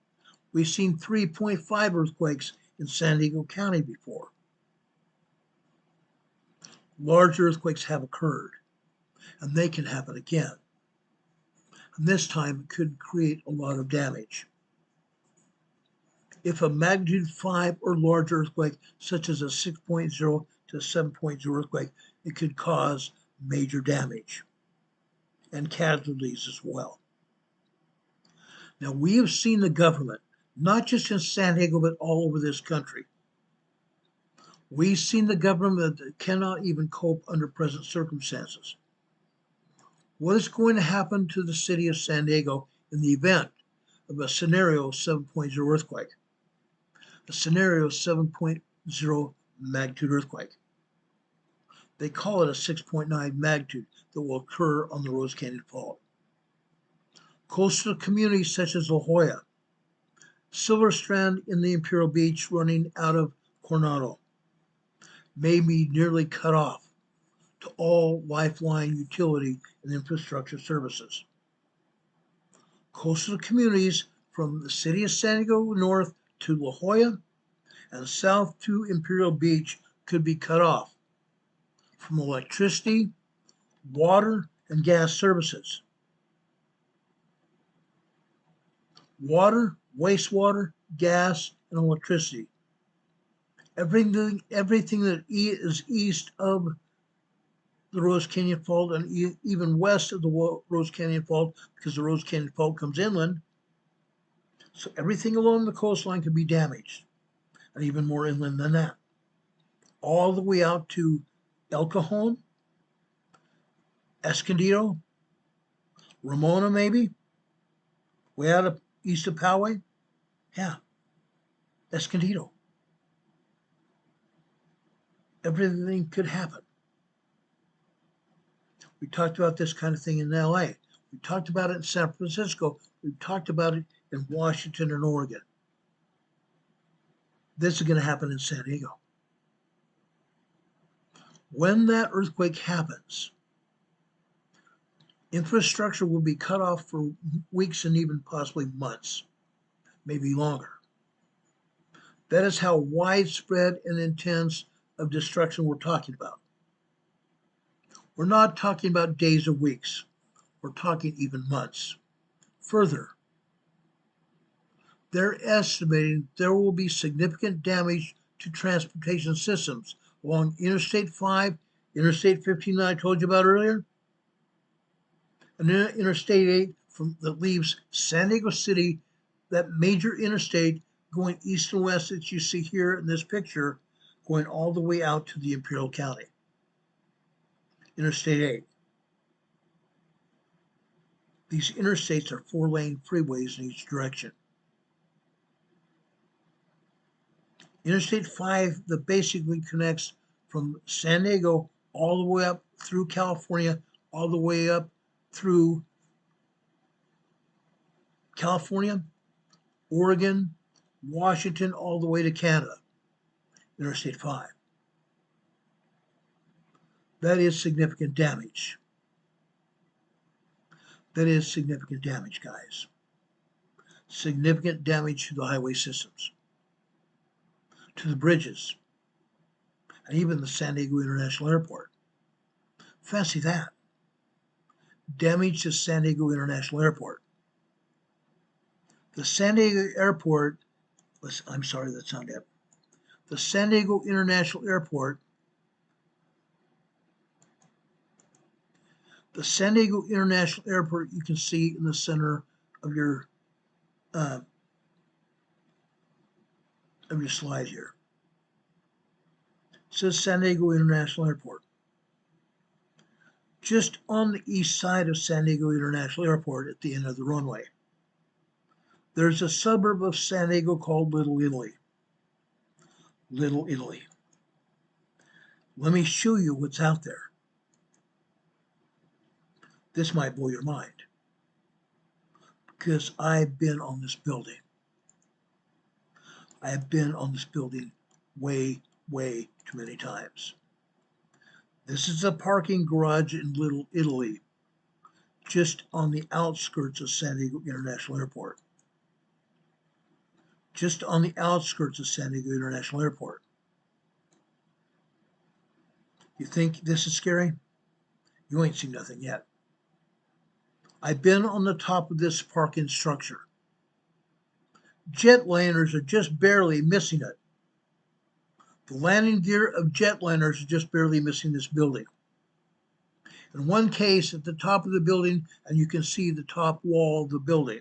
We've seen 3.5 earthquakes in San Diego County before. Large earthquakes have occurred, and they can happen again. And this time it could create a lot of damage. If a magnitude 5 or larger earthquake, such as a 6.0 to 7.0 earthquake, it could cause major damage and casualties as well. Now, we have seen the government, not just in San Diego, but all over this country. We've seen the government that cannot even cope under present circumstances. What is going to happen to the city of San Diego in the event of a scenario 7.0 earthquake? A scenario 7.0 magnitude earthquake. They call it a 6.9 magnitude that will occur on the Rose Canyon Fault. Coastal communities such as La Jolla, Silver Strand in the Imperial Beach running out of Coronado may be nearly cut off to all lifeline utility and infrastructure services. Coastal communities from the city of San Diego north to La Jolla and south to Imperial Beach could be cut off from electricity, water, and gas services. Water, wastewater, gas, and electricity. Everything that is east of the Rose Canyon Fault and even west of the Rose Canyon Fault, because the Rose Canyon Fault comes inland. So everything along the coastline could be damaged, and even more inland than that. All the way out to El Cajon, Escondido, Ramona maybe, way out of east of Poway. Yeah, Escondido. Everything could happen. We talked about this kind of thing in LA. We talked about it in San Francisco. We've talked about it in Washington and Oregon. This is going to happen in San Diego. When that earthquake happens, infrastructure will be cut off for weeks and even possibly months, maybe longer. That is how widespread and intense of destruction we're talking about. We're not talking about days or weeks. We're talking even months. Further, they're estimating there will be significant damage to transportation systems along Interstate 5, Interstate 15 that I told you about earlier, and then Interstate 8 that leaves San Diego City, that major interstate going east and west that you see here in this picture, going all the way out to the Imperial County. Interstate 8. These interstates are 4-lane freeways in each direction. Interstate 5 that basically connects from San Diego all the way up through California, all the way up through California, Oregon, Washington, all the way to Canada. Interstate 5. That is significant damage. That is significant damage, guys. Significant damage to the highway systems. to the bridges, and even the San Diego International Airport. Fancy that. Damage to San Diego International Airport. The San Diego Airport was, I'm sorry, that's not it. The San Diego International Airport, you can see in the center of your slide here. It says San Diego International Airport. Just on the east side of San Diego International Airport at the end of the runway, there's a suburb of San Diego called Little Italy. Little Italy. Let me show you what's out there. This might blow your mind, because I've been on this building. I have been on this building way, way too many times. This is a parking garage in Little Italy, just on the outskirts of San Diego International Airport. Just on the outskirts of San Diego International Airport. You think this is scary? You ain't seen nothing yet. I've been on the top of this parking structure. Jetliners are just barely missing it. The landing gear of jetliners are just barely missing this building. In one case, at the top of the building, and you can see the top wall of the building,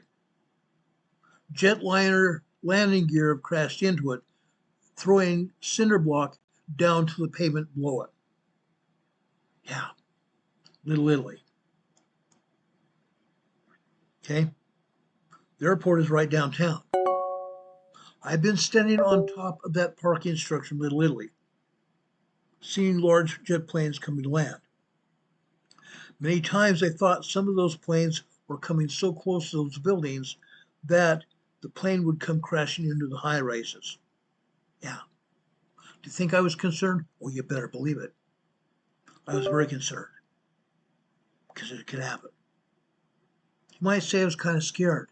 jetliner landing gear have crashed into it, throwing cinder block down to the pavement below it. Yeah, Little Italy. Okay, the airport is right downtown. I've been standing on top of that parking structure in Little Italy, seeing large jet planes coming to land. Many times I thought some of those planes were coming so close to those buildings that the plane would come crashing into the high rises. Yeah. Do you think I was concerned? Well, you better believe it. I was very concerned, because it could happen. You might say I was kind of scared.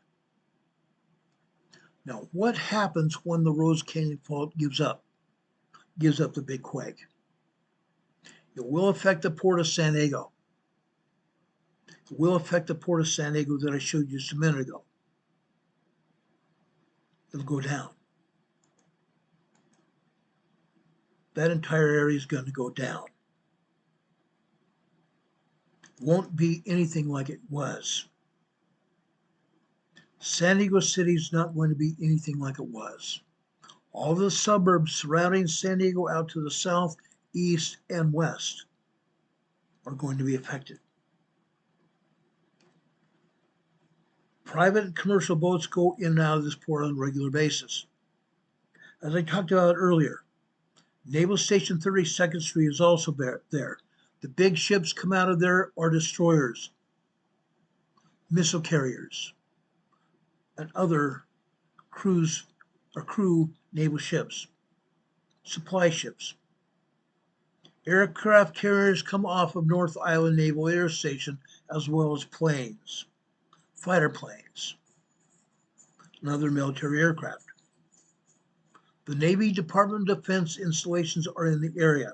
Now, what happens when the Rose Canyon Fault gives up the big quake? It will affect the Port of San Diego. It will affect the Port of San Diego that I showed you just a minute ago. It'll go down. That entire area is going to go down. It won't be anything like it was. San Diego City is not going to be anything like it was. All the suburbs surrounding San Diego out to the south, east, and west are going to be affected. Private and commercial boats go in and out of this port on a regular basis. As I talked about earlier, Naval Station 32nd Street is also there. The big ships come out of there are destroyers, missile carriers, and other crew naval ships, supply ships. Aircraft carriers come off of North Island Naval Air Station, as well as planes, fighter planes, and other military aircraft. The Navy Department of Defense installations are in the area.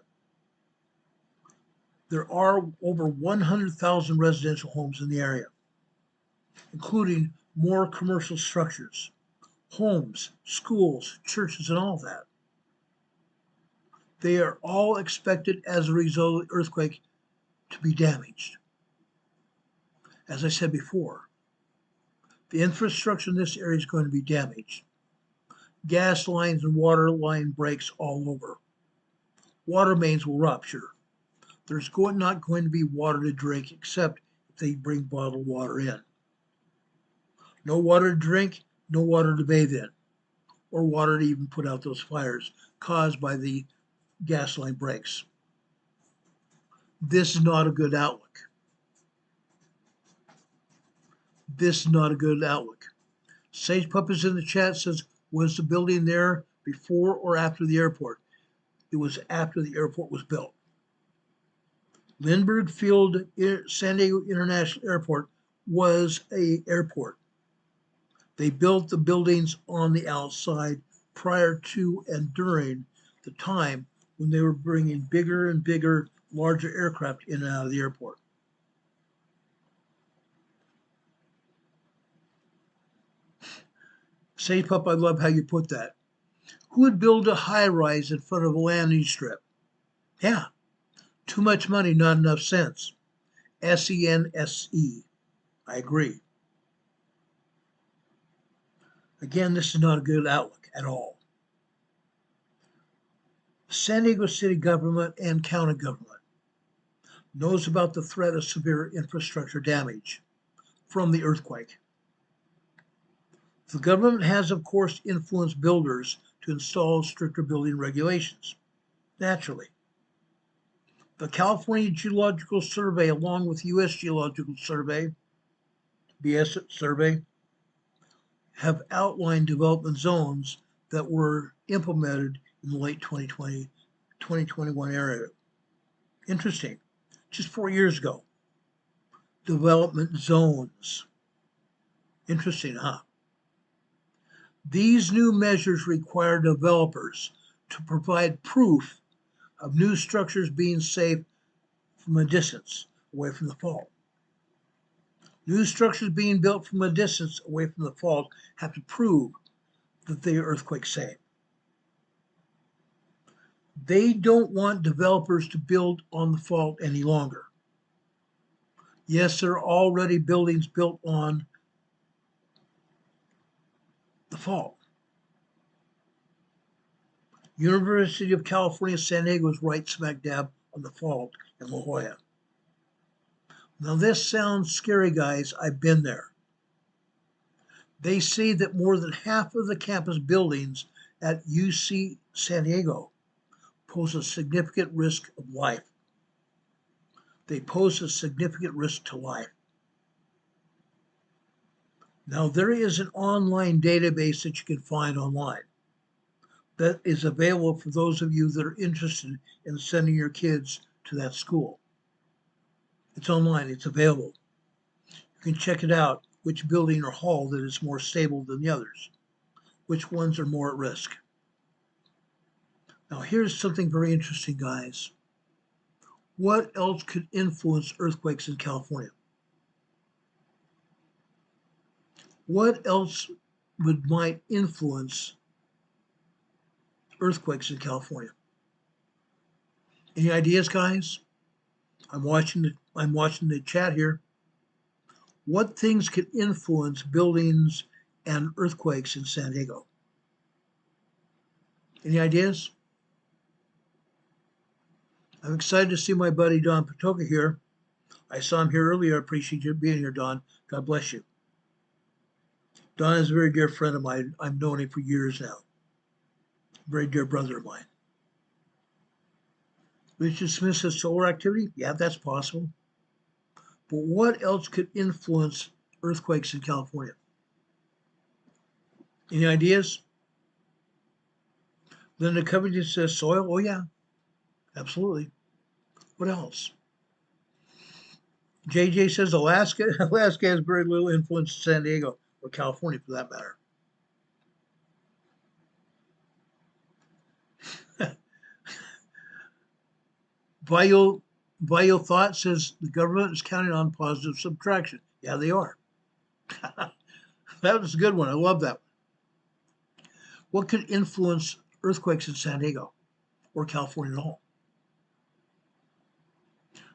There are over 100,000 residential homes in the area, including more commercial structures, homes, schools, churches, and all that. They are all expected as a result of the earthquake to be damaged. As I said before, the infrastructure in this area is going to be damaged. Gas lines and water line breaks all over. Water mains will rupture. There's not going to be water to drink except if they bring bottled water in. No water to drink, no water to bathe in, or water to even put out those fires caused by the gas line breaks. This is not a good outlook. This is not a good outlook. Sage Puppets in the chat says, was the building there before or after the airport? It was after the airport was built. Lindbergh Field San Diego International Airport was an airport. They built the buildings on the outside prior to and during the time when they were bringing bigger and bigger, larger aircraft in and out of the airport. Say, Pup, I love how you put that. Who would build a high rise in front of a landing strip? Yeah, too much money, not enough sense. SENSE. I agree. Again, this is not a good outlook at all. San Diego city government and county government knows about the threat of severe infrastructure damage from the earthquake. The government has, of course, influenced builders to install stricter building regulations. Naturally. The California Geological Survey, along with US Geological Survey, BS survey, have outlined development zones that were implemented in the late 2020, 2021 area. Interesting. Just 4 years ago. Development zones. Interesting, huh? These new measures require developers to provide proof of new structures being safe from a distance away from the fault. New structures being built from a distance away from the fault have to prove that they are earthquake safe. They don't want developers to build on the fault any longer. Yes, there are already buildings built on the fault. University of California, San Diego is right smack dab on the fault in La Jolla. Now this sounds scary, guys. I've been there. They say that more than half of the campus buildings at UC San Diego pose a significant risk of life. They pose a significant risk to life. Now there is an online database that you can find online that is available for those of you that are interested in sending your kids to that school. It's online, it's available. You can check it out, which building or hall that is more stable than the others, which ones are more at risk. Now here's something very interesting, guys. What else could influence earthquakes in California? What else might influence earthquakes in California? Any ideas, guys? I'm watching the chat here. What things could influence buildings and earthquakes in San Diego? Any ideas? I'm excited to see my buddy Don Patoka here. I saw him here earlier. I appreciate you being here, Don. God bless you. Don is a very dear friend of mine. I've known him for years now. Very dear brother of mine. Richard Smith says solar activity? Yeah, that's possible. But what else could influence earthquakes in California? Any ideas? Linda Covington says soil? Oh yeah, absolutely. What else? JJ says Alaska. Alaska has very little influence in San Diego or California for that matter. Bio Thought says the government is counting on positive subtraction. Yeah, they are. That was a good one. I love that one. What could influence earthquakes in San Diego or California at all?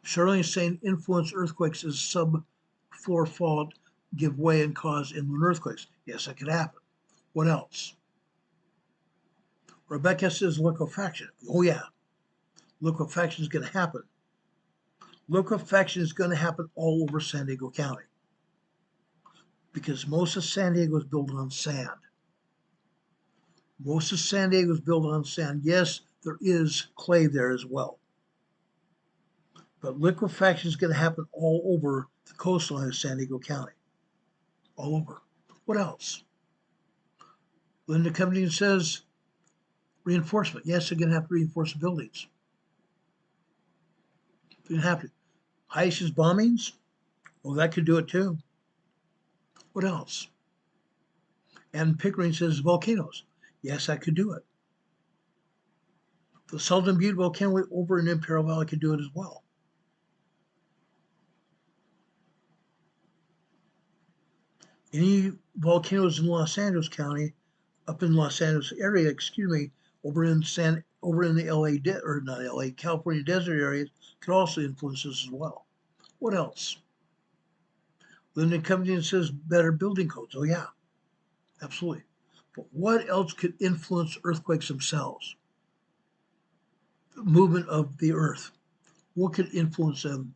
Charlene is saying influence earthquakes as subfloor fault give way and cause inland earthquakes. Yes, that could happen. What else? Rebecca says liquefaction. Oh yeah, liquefaction is going to happen. Liquefaction is going to happen all over San Diego County because most of San Diego is built on sand. Most of San Diego is built on sand. Yes, there is clay there as well. But liquefaction is going to happen all over the coastline of San Diego County. All over. What else? Linda Covington says reinforcement. Yes, they're going to have to reinforce the buildings. They're going to have to. ISIS bombings? Well, that could do it too. What else? And Pickering says volcanoes. Yes, I could do it. The Southern Butte volcano over in Imperial Valley could do it as well. Any volcanoes in Los Angeles County, up in Los Angeles area, over in the not LA, California desert areas could also influence this as well. What else? Then comes in and says better building codes. Oh yeah, absolutely. But what else could influence earthquakes themselves? The movement of the earth. What could influence them?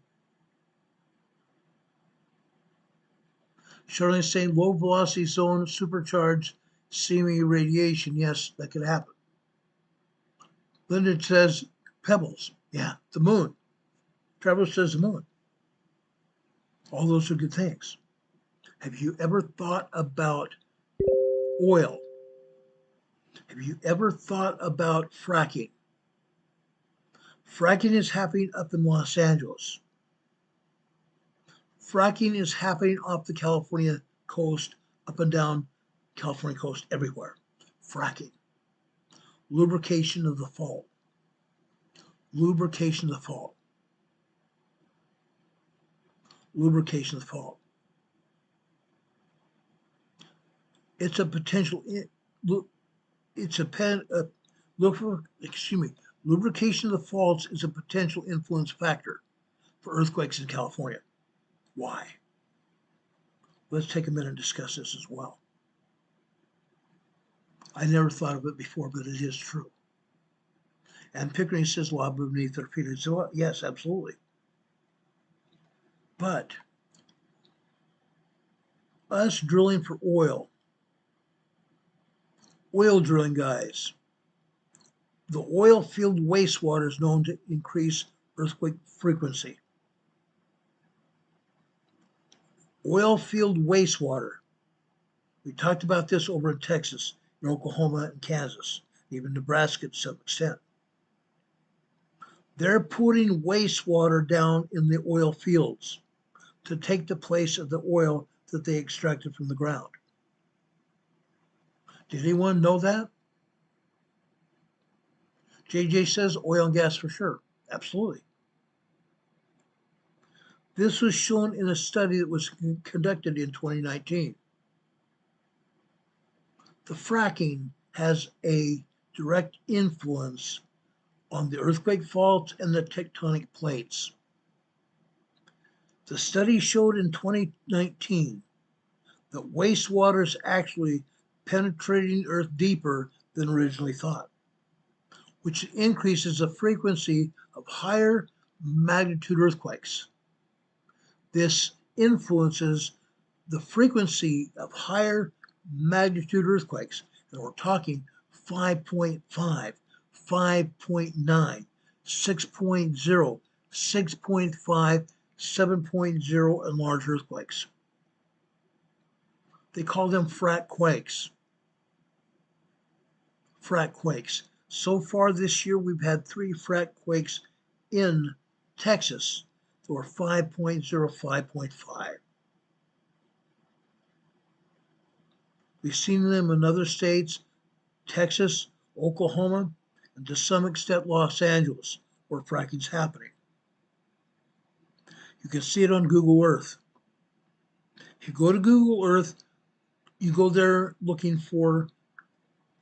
Charlene saying low velocity zone, supercharged CME radiation. Yes, that could happen. Lyndon says pebbles. Yeah, the moon. Trevor says the moon. All those are good things. Have you ever thought about oil? Have you ever thought about fracking? Fracking is happening up in Los Angeles. Fracking is happening off the California coast, up and down California coast, everywhere. Fracking. Lubrication of the fault. Lubrication of the fault. Lubrication of the fault. It's a potential, lubrication of the faults is a potential influence factor for earthquakes in California. Why? Let's take a minute and discuss this as well. I never thought of it before, but it is true. And Pickering says lava beneath their feet. So yes, absolutely. But us drilling for oil drilling guys, the oil field wastewater is known to increase earthquake frequency. Oil field wastewater. We talked about this over in Texas, in Oklahoma and Kansas, even Nebraska to some extent. They're putting wastewater down in the oil fields to take the place of the oil that they extracted from the ground. Did anyone know that? JJ says oil and gas for sure. Absolutely. This was shown in a study that was conducted in 2019. The fracking has a direct influence on the earthquake faults and the tectonic plates. The study showed in 2019 that wastewater is actually penetrating Earth deeper than originally thought, which increases the frequency of higher magnitude earthquakes. This influences the frequency of higher magnitude earthquakes, and we're talking 5.5, 5.9, 6.0, 6.5, 7.0, and large earthquakes. They call them frac quakes. Frac quakes. So far this year, we've had 3 frac quakes in Texas that were 5.0, 5.5. We've seen them in other states, Texas, Oklahoma, and to some extent Los Angeles, where fracking's happening. You can see it on Google Earth. If you go to Google Earth, you go there looking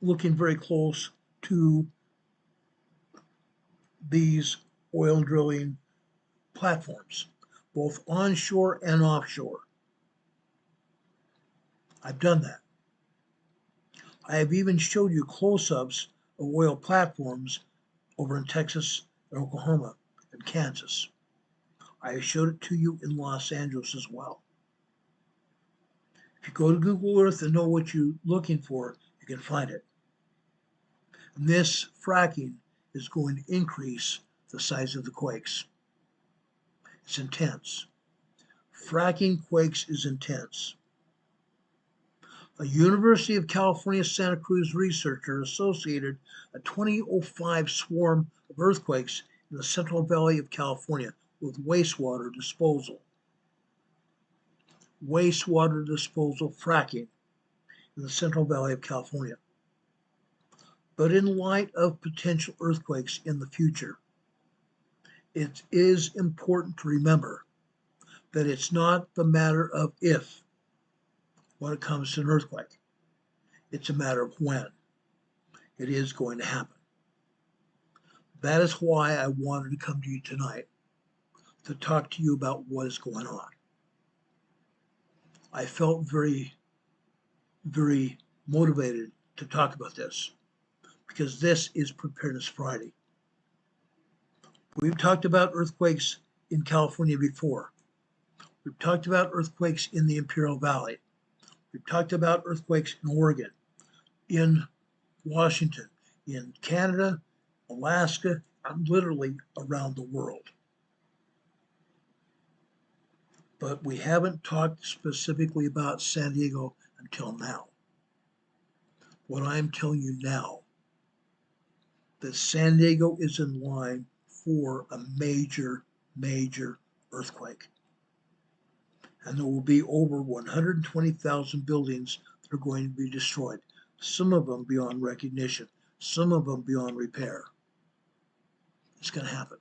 very close to these oil drilling platforms, both onshore and offshore. I've done that. I have even showed you close-ups of oil platforms over in Texas, and Oklahoma, and Kansas. I showed it to you in Los Angeles as well. If you go to Google Earth and know what you're looking for, you can find it. And this fracking is going to increase the size of the quakes. It's intense. Fracking quakes is intense. A University of California, Santa Cruz researcher associated a 2005 swarm of earthquakes in the Central Valley of California with wastewater disposal. Wastewater disposal fracking in the Central Valley of California. But in light of potential earthquakes in the future, it is important to remember that it's not the matter of if when it comes to an earthquake. It's a matter of when it is going to happen. That is why I wanted to come to you tonight to talk to you about what is going on. I felt very, very motivated to talk about this because this is Preparedness Friday. We've talked about earthquakes in California before. We've talked about earthquakes in the Imperial Valley. We've talked about earthquakes in Oregon, in Washington, in Canada, Alaska, and literally around the world. But we haven't talked specifically about San Diego until now. What I'm telling you now, that San Diego is in line for a major, major earthquake. And there will be over 120,000 buildings that are going to be destroyed. Some of them beyond recognition, some of them beyond repair. It's going to happen.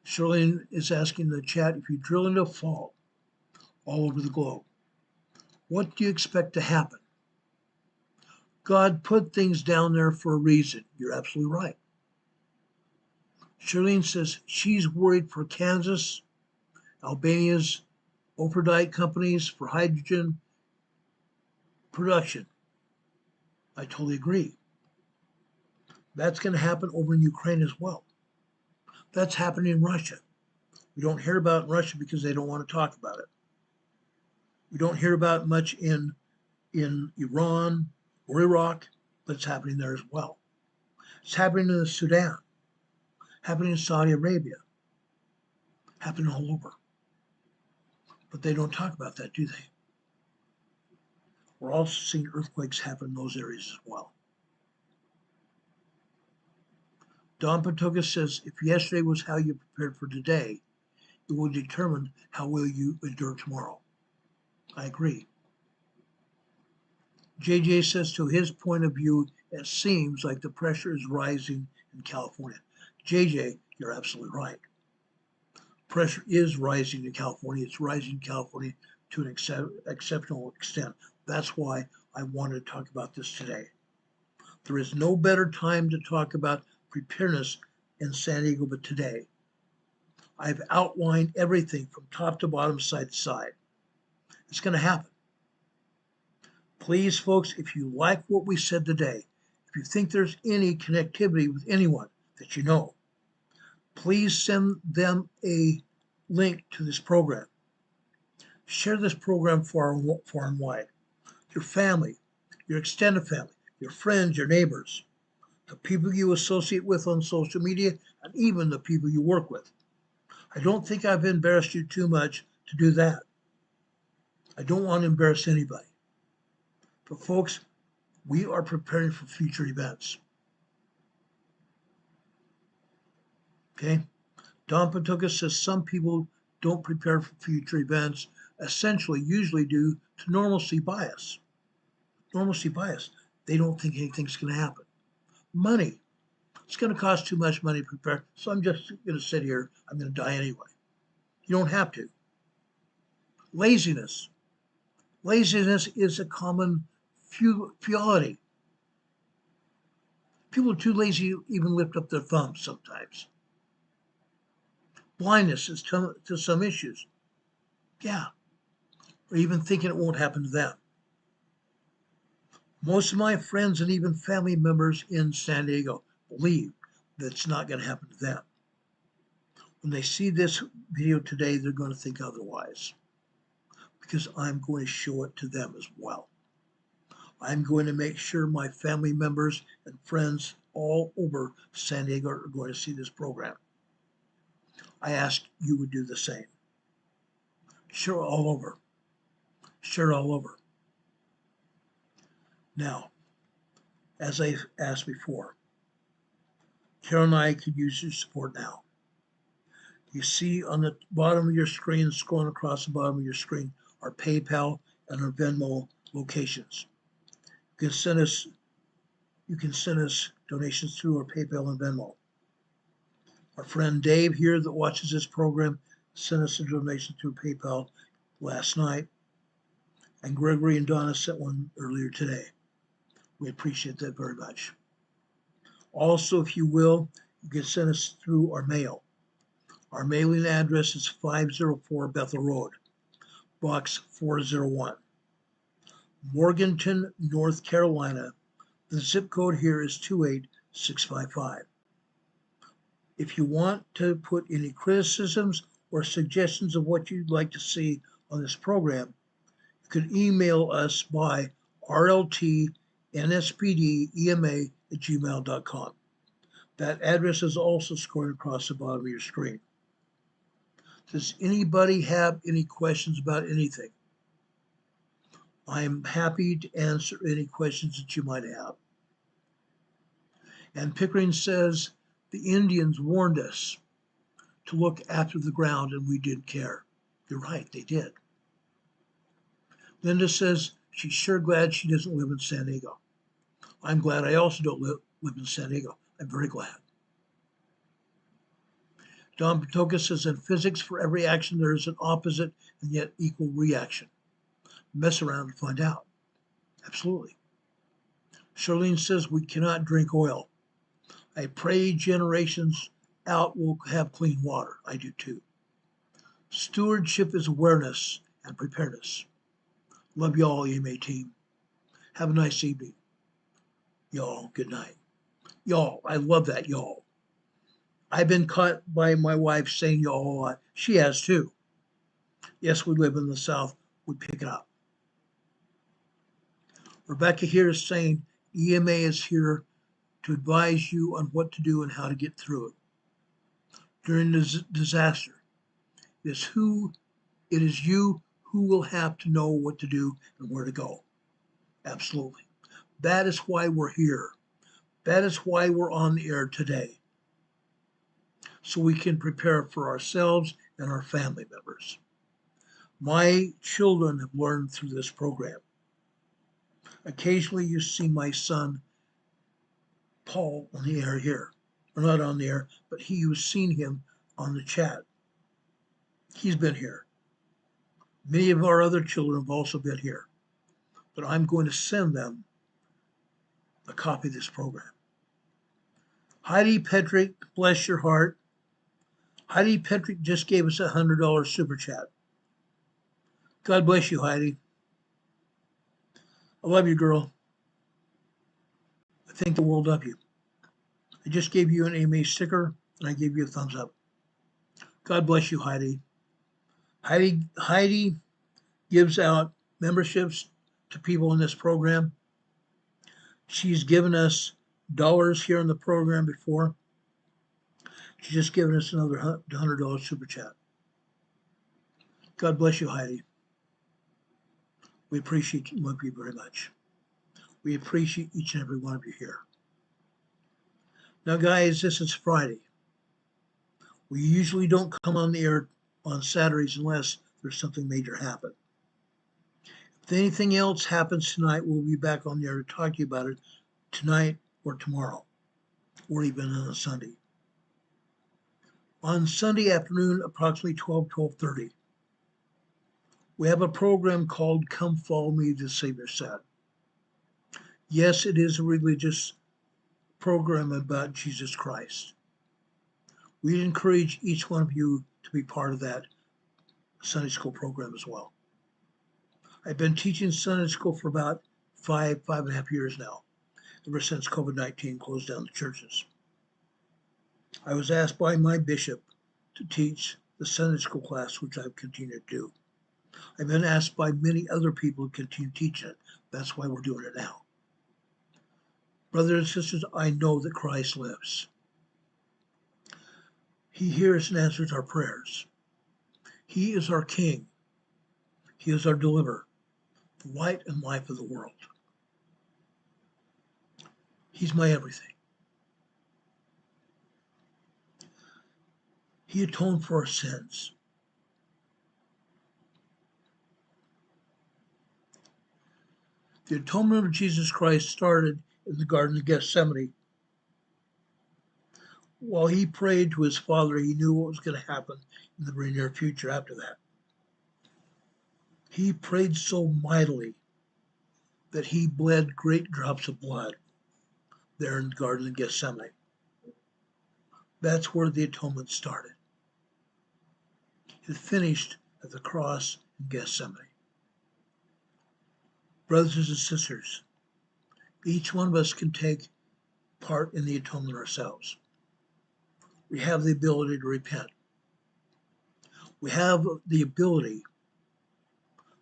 Shirley is asking in the chat, if you drill into a fault all over the globe, what do you expect to happen? God put things down there for a reason. You're absolutely right. Shirley says she's worried for Kansas, Albania's Opherdite companies for hydrogen production. I totally agree. That's going to happen over in Ukraine as well. That's happening in Russia. We don't hear about it in Russia because they don't want to talk about it. We don't hear about it much in Iran or Iraq, but it's happening there as well. It's happening in Sudan, happening in Saudi Arabia, happening all over. But they don't talk about that, do they? We're also seeing earthquakes happen in those areas as well. Don Patoka says, if yesterday was how you prepared for today, it will determine how well you endure tomorrow. I agree. JJ says, to his point of view, it seems like the pressure is rising in California. JJ, you're absolutely right. Pressure is rising in California. It's rising in California to an exceptional extent. That's why I wanted to talk about this today. There is no better time to talk about preparedness in San Diego but today. I've outlined everything from top to bottom, side to side. It's going to happen. Please, folks, if you like what we said today, if you think there's any connectivity with anyone that you know, please send them a link to this program. Share this program far and wide. Your family, your extended family, your friends, your neighbors, the people you associate with on social media, and even the people you work with. I don't think I've embarrassed you too much to do that. I don't want to embarrass anybody. But folks, we are preparing for future events. Okay? Don Patoka says some people don't prepare for future events, essentially usually due to normalcy bias. Normalcy bias. They don't think anything's going to happen. Money. It's going to cost too much money to prepare, so I'm just going to sit here. I'm going to die anyway. You don't have to. Laziness. Laziness is a common futility. People are too lazy to even lift up their thumbs sometimes. Blindness is to some issues. Yeah. Or even thinking it won't happen to them. Most of my friends and even family members in San Diego believe that it's not going to happen to them. When they see this video today, they're going to think otherwise, because I'm going to show it to them as well. I'm going to make sure my family members and friends all over San Diego are going to see this program. I ask you would do the same. Share all over. Share all over. Now, as I asked before, Carol and I could use your support now. You see on the bottom of your screen, scrolling across the bottom of your screen, our PayPal and our Venmo locations. You can send us you can send us donations through our PayPal and Venmo. Our friend Dave here that watches this program sent us a donation through PayPal last night, and Gregory and Donna sent one earlier today. We appreciate that very much. Also, if you will, you can send us through our mail. Our mailing address is 504 Bethel Road, Box 401, Morganton, North Carolina. The zip code here is 28655. If you want to put any criticisms or suggestions of what you'd like to see on this program, you can email us by rltnspdema@gmail.com. That address is also scrolling across the bottom of your screen. Does anybody have any questions about anything? I'm happy to answer any questions that you might have. And Pickering says, the Indians warned us to look after the ground and we didn't care. You're right, they did. Linda says she's sure glad she doesn't live in San Diego. I'm glad I also don't live in San Diego. I'm very glad. Don Patoka says, in physics, for every action there is an opposite and yet equal reaction. Mess around and find out. Absolutely. Charlene says, we cannot drink oil. I pray generations out will have clean water. I do too. Stewardship is awareness and preparedness. Love y'all, EMA team. Have a nice evening. Y'all, good night. Y'all, I love that, y'all. I've been caught by my wife saying y'all a lot. She has too. Yes, we live in the South. We pick it up. Rebecca here is saying EMA is here to advise you on what to do and how to get through it. During the disaster, it is you who will have to know what to do and where to go. Absolutely. That is why we're here. That is why we're on the air today. So we can prepare for ourselves and our family members. My children have learned through this program. Occasionally you see my son, Paul, on the air here. Or not on the air, but you've seen him on the chat. He's been here. Many of our other children have also been here. But I'm going to send them a copy of this program. Heidi Petrick, bless your heart. Heidi Petrick just gave us a $100 super chat. God bless you, Heidi. I love you, girl. I think the world of you. I just gave you an EMA sticker and I gave you a thumbs up. God bless you, Heidi. Heidi gives out memberships to people in this program. She's given us dollars here in the program before. She's just given us another $100 super chat. God bless you, Heidi. We appreciate you very much. We appreciate each and every one of you here. Now, guys, this is Friday. We usually don't come on the air on Saturdays unless there's something major happen. If anything else happens tonight, we'll be back on the air to talk to you about it tonight or tomorrow, or even on a Sunday. On Sunday afternoon, approximately 12:30, we have a program called Come Follow Me, the Savior Said. Yes, it is a religious program about Jesus Christ. We encourage each one of you to be part of that Sunday school program as well. I've been teaching Sunday school for about five and a half years now, ever since COVID-19 closed down the churches. I was asked by my bishop to teach the Sunday school class, which I've continued to do. I've been asked by many other people to continue teaching it. That's why we're doing it now. Brothers and sisters, I know that Christ lives. He hears and answers our prayers. He is our King. He is our deliverer, the light and life of the world. He's my everything. He atoned for our sins. The atonement of Jesus Christ started in the Garden of Gethsemane. While he prayed to his Father, he knew what was going to happen in the very near future after that. He prayed so mightily that he bled great drops of blood there in the Garden of Gethsemane. That's where the atonement started. It finished at the cross in Gethsemane. Brothers and sisters, each one of us can take part in the atonement ourselves. We have the ability to repent. We have the ability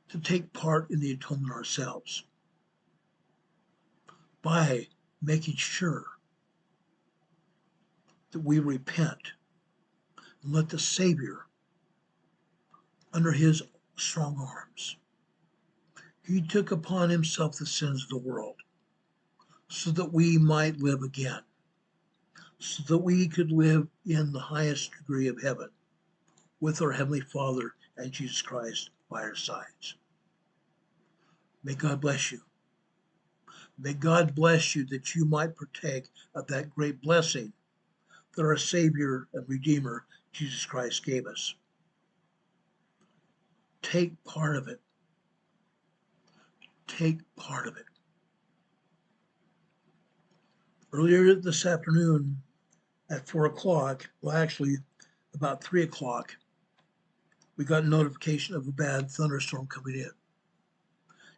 to take part in the atonement ourselves by making sure that we repent and let the Savior, under his strong arms, he took upon himself the sins of the world so that we might live again, so that we could live in the highest degree of heaven with our Heavenly Father and Jesus Christ by our sides. May God bless you. May God bless you that you might partake of that great blessing that our Savior and Redeemer, Jesus Christ, gave us. Take part of it. Take part of it. Earlier this afternoon at 4 o'clock, well, actually about 3 o'clock, we got a notification of a bad thunderstorm coming in.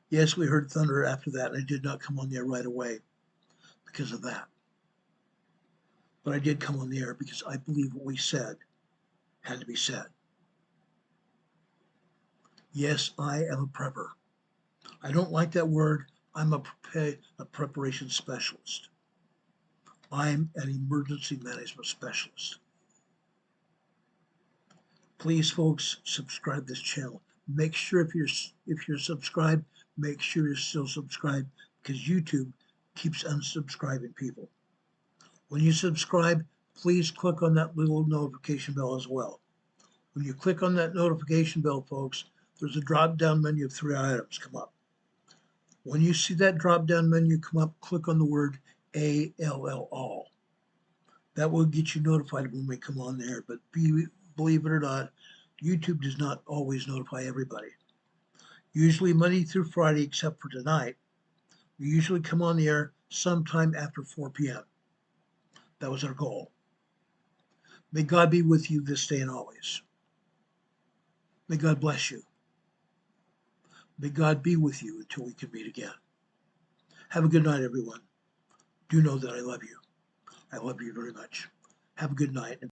Yes, we heard thunder after that, and I did not come on the air right away because of that. But I did come on the air because I believe what we said had to be said. Yes, I am a prepper. I don't like that word. I'm a preparation specialist. I'm an emergency management specialist. Please, folks, subscribe this channel. Make sure if you're subscribed, make sure you're still subscribed, because YouTube keeps unsubscribing people. When you subscribe, please click on that little notification bell as well. When you click on that notification bell, folks, there's a drop-down menu of 3 items come up. When you see that drop-down menu come up, click on the word ALL, all. That will get you notified when we come on there, but believe it or not, YouTube does not always notify everybody. Usually Monday through Friday, except for tonight, we usually come on the air sometime after 4 p.m. That was our goal. May God be with you this day and always. May God bless you. May God be with you until we can meet again. Have a good night, everyone. Do know that I love you. I love you very much. Have a good night.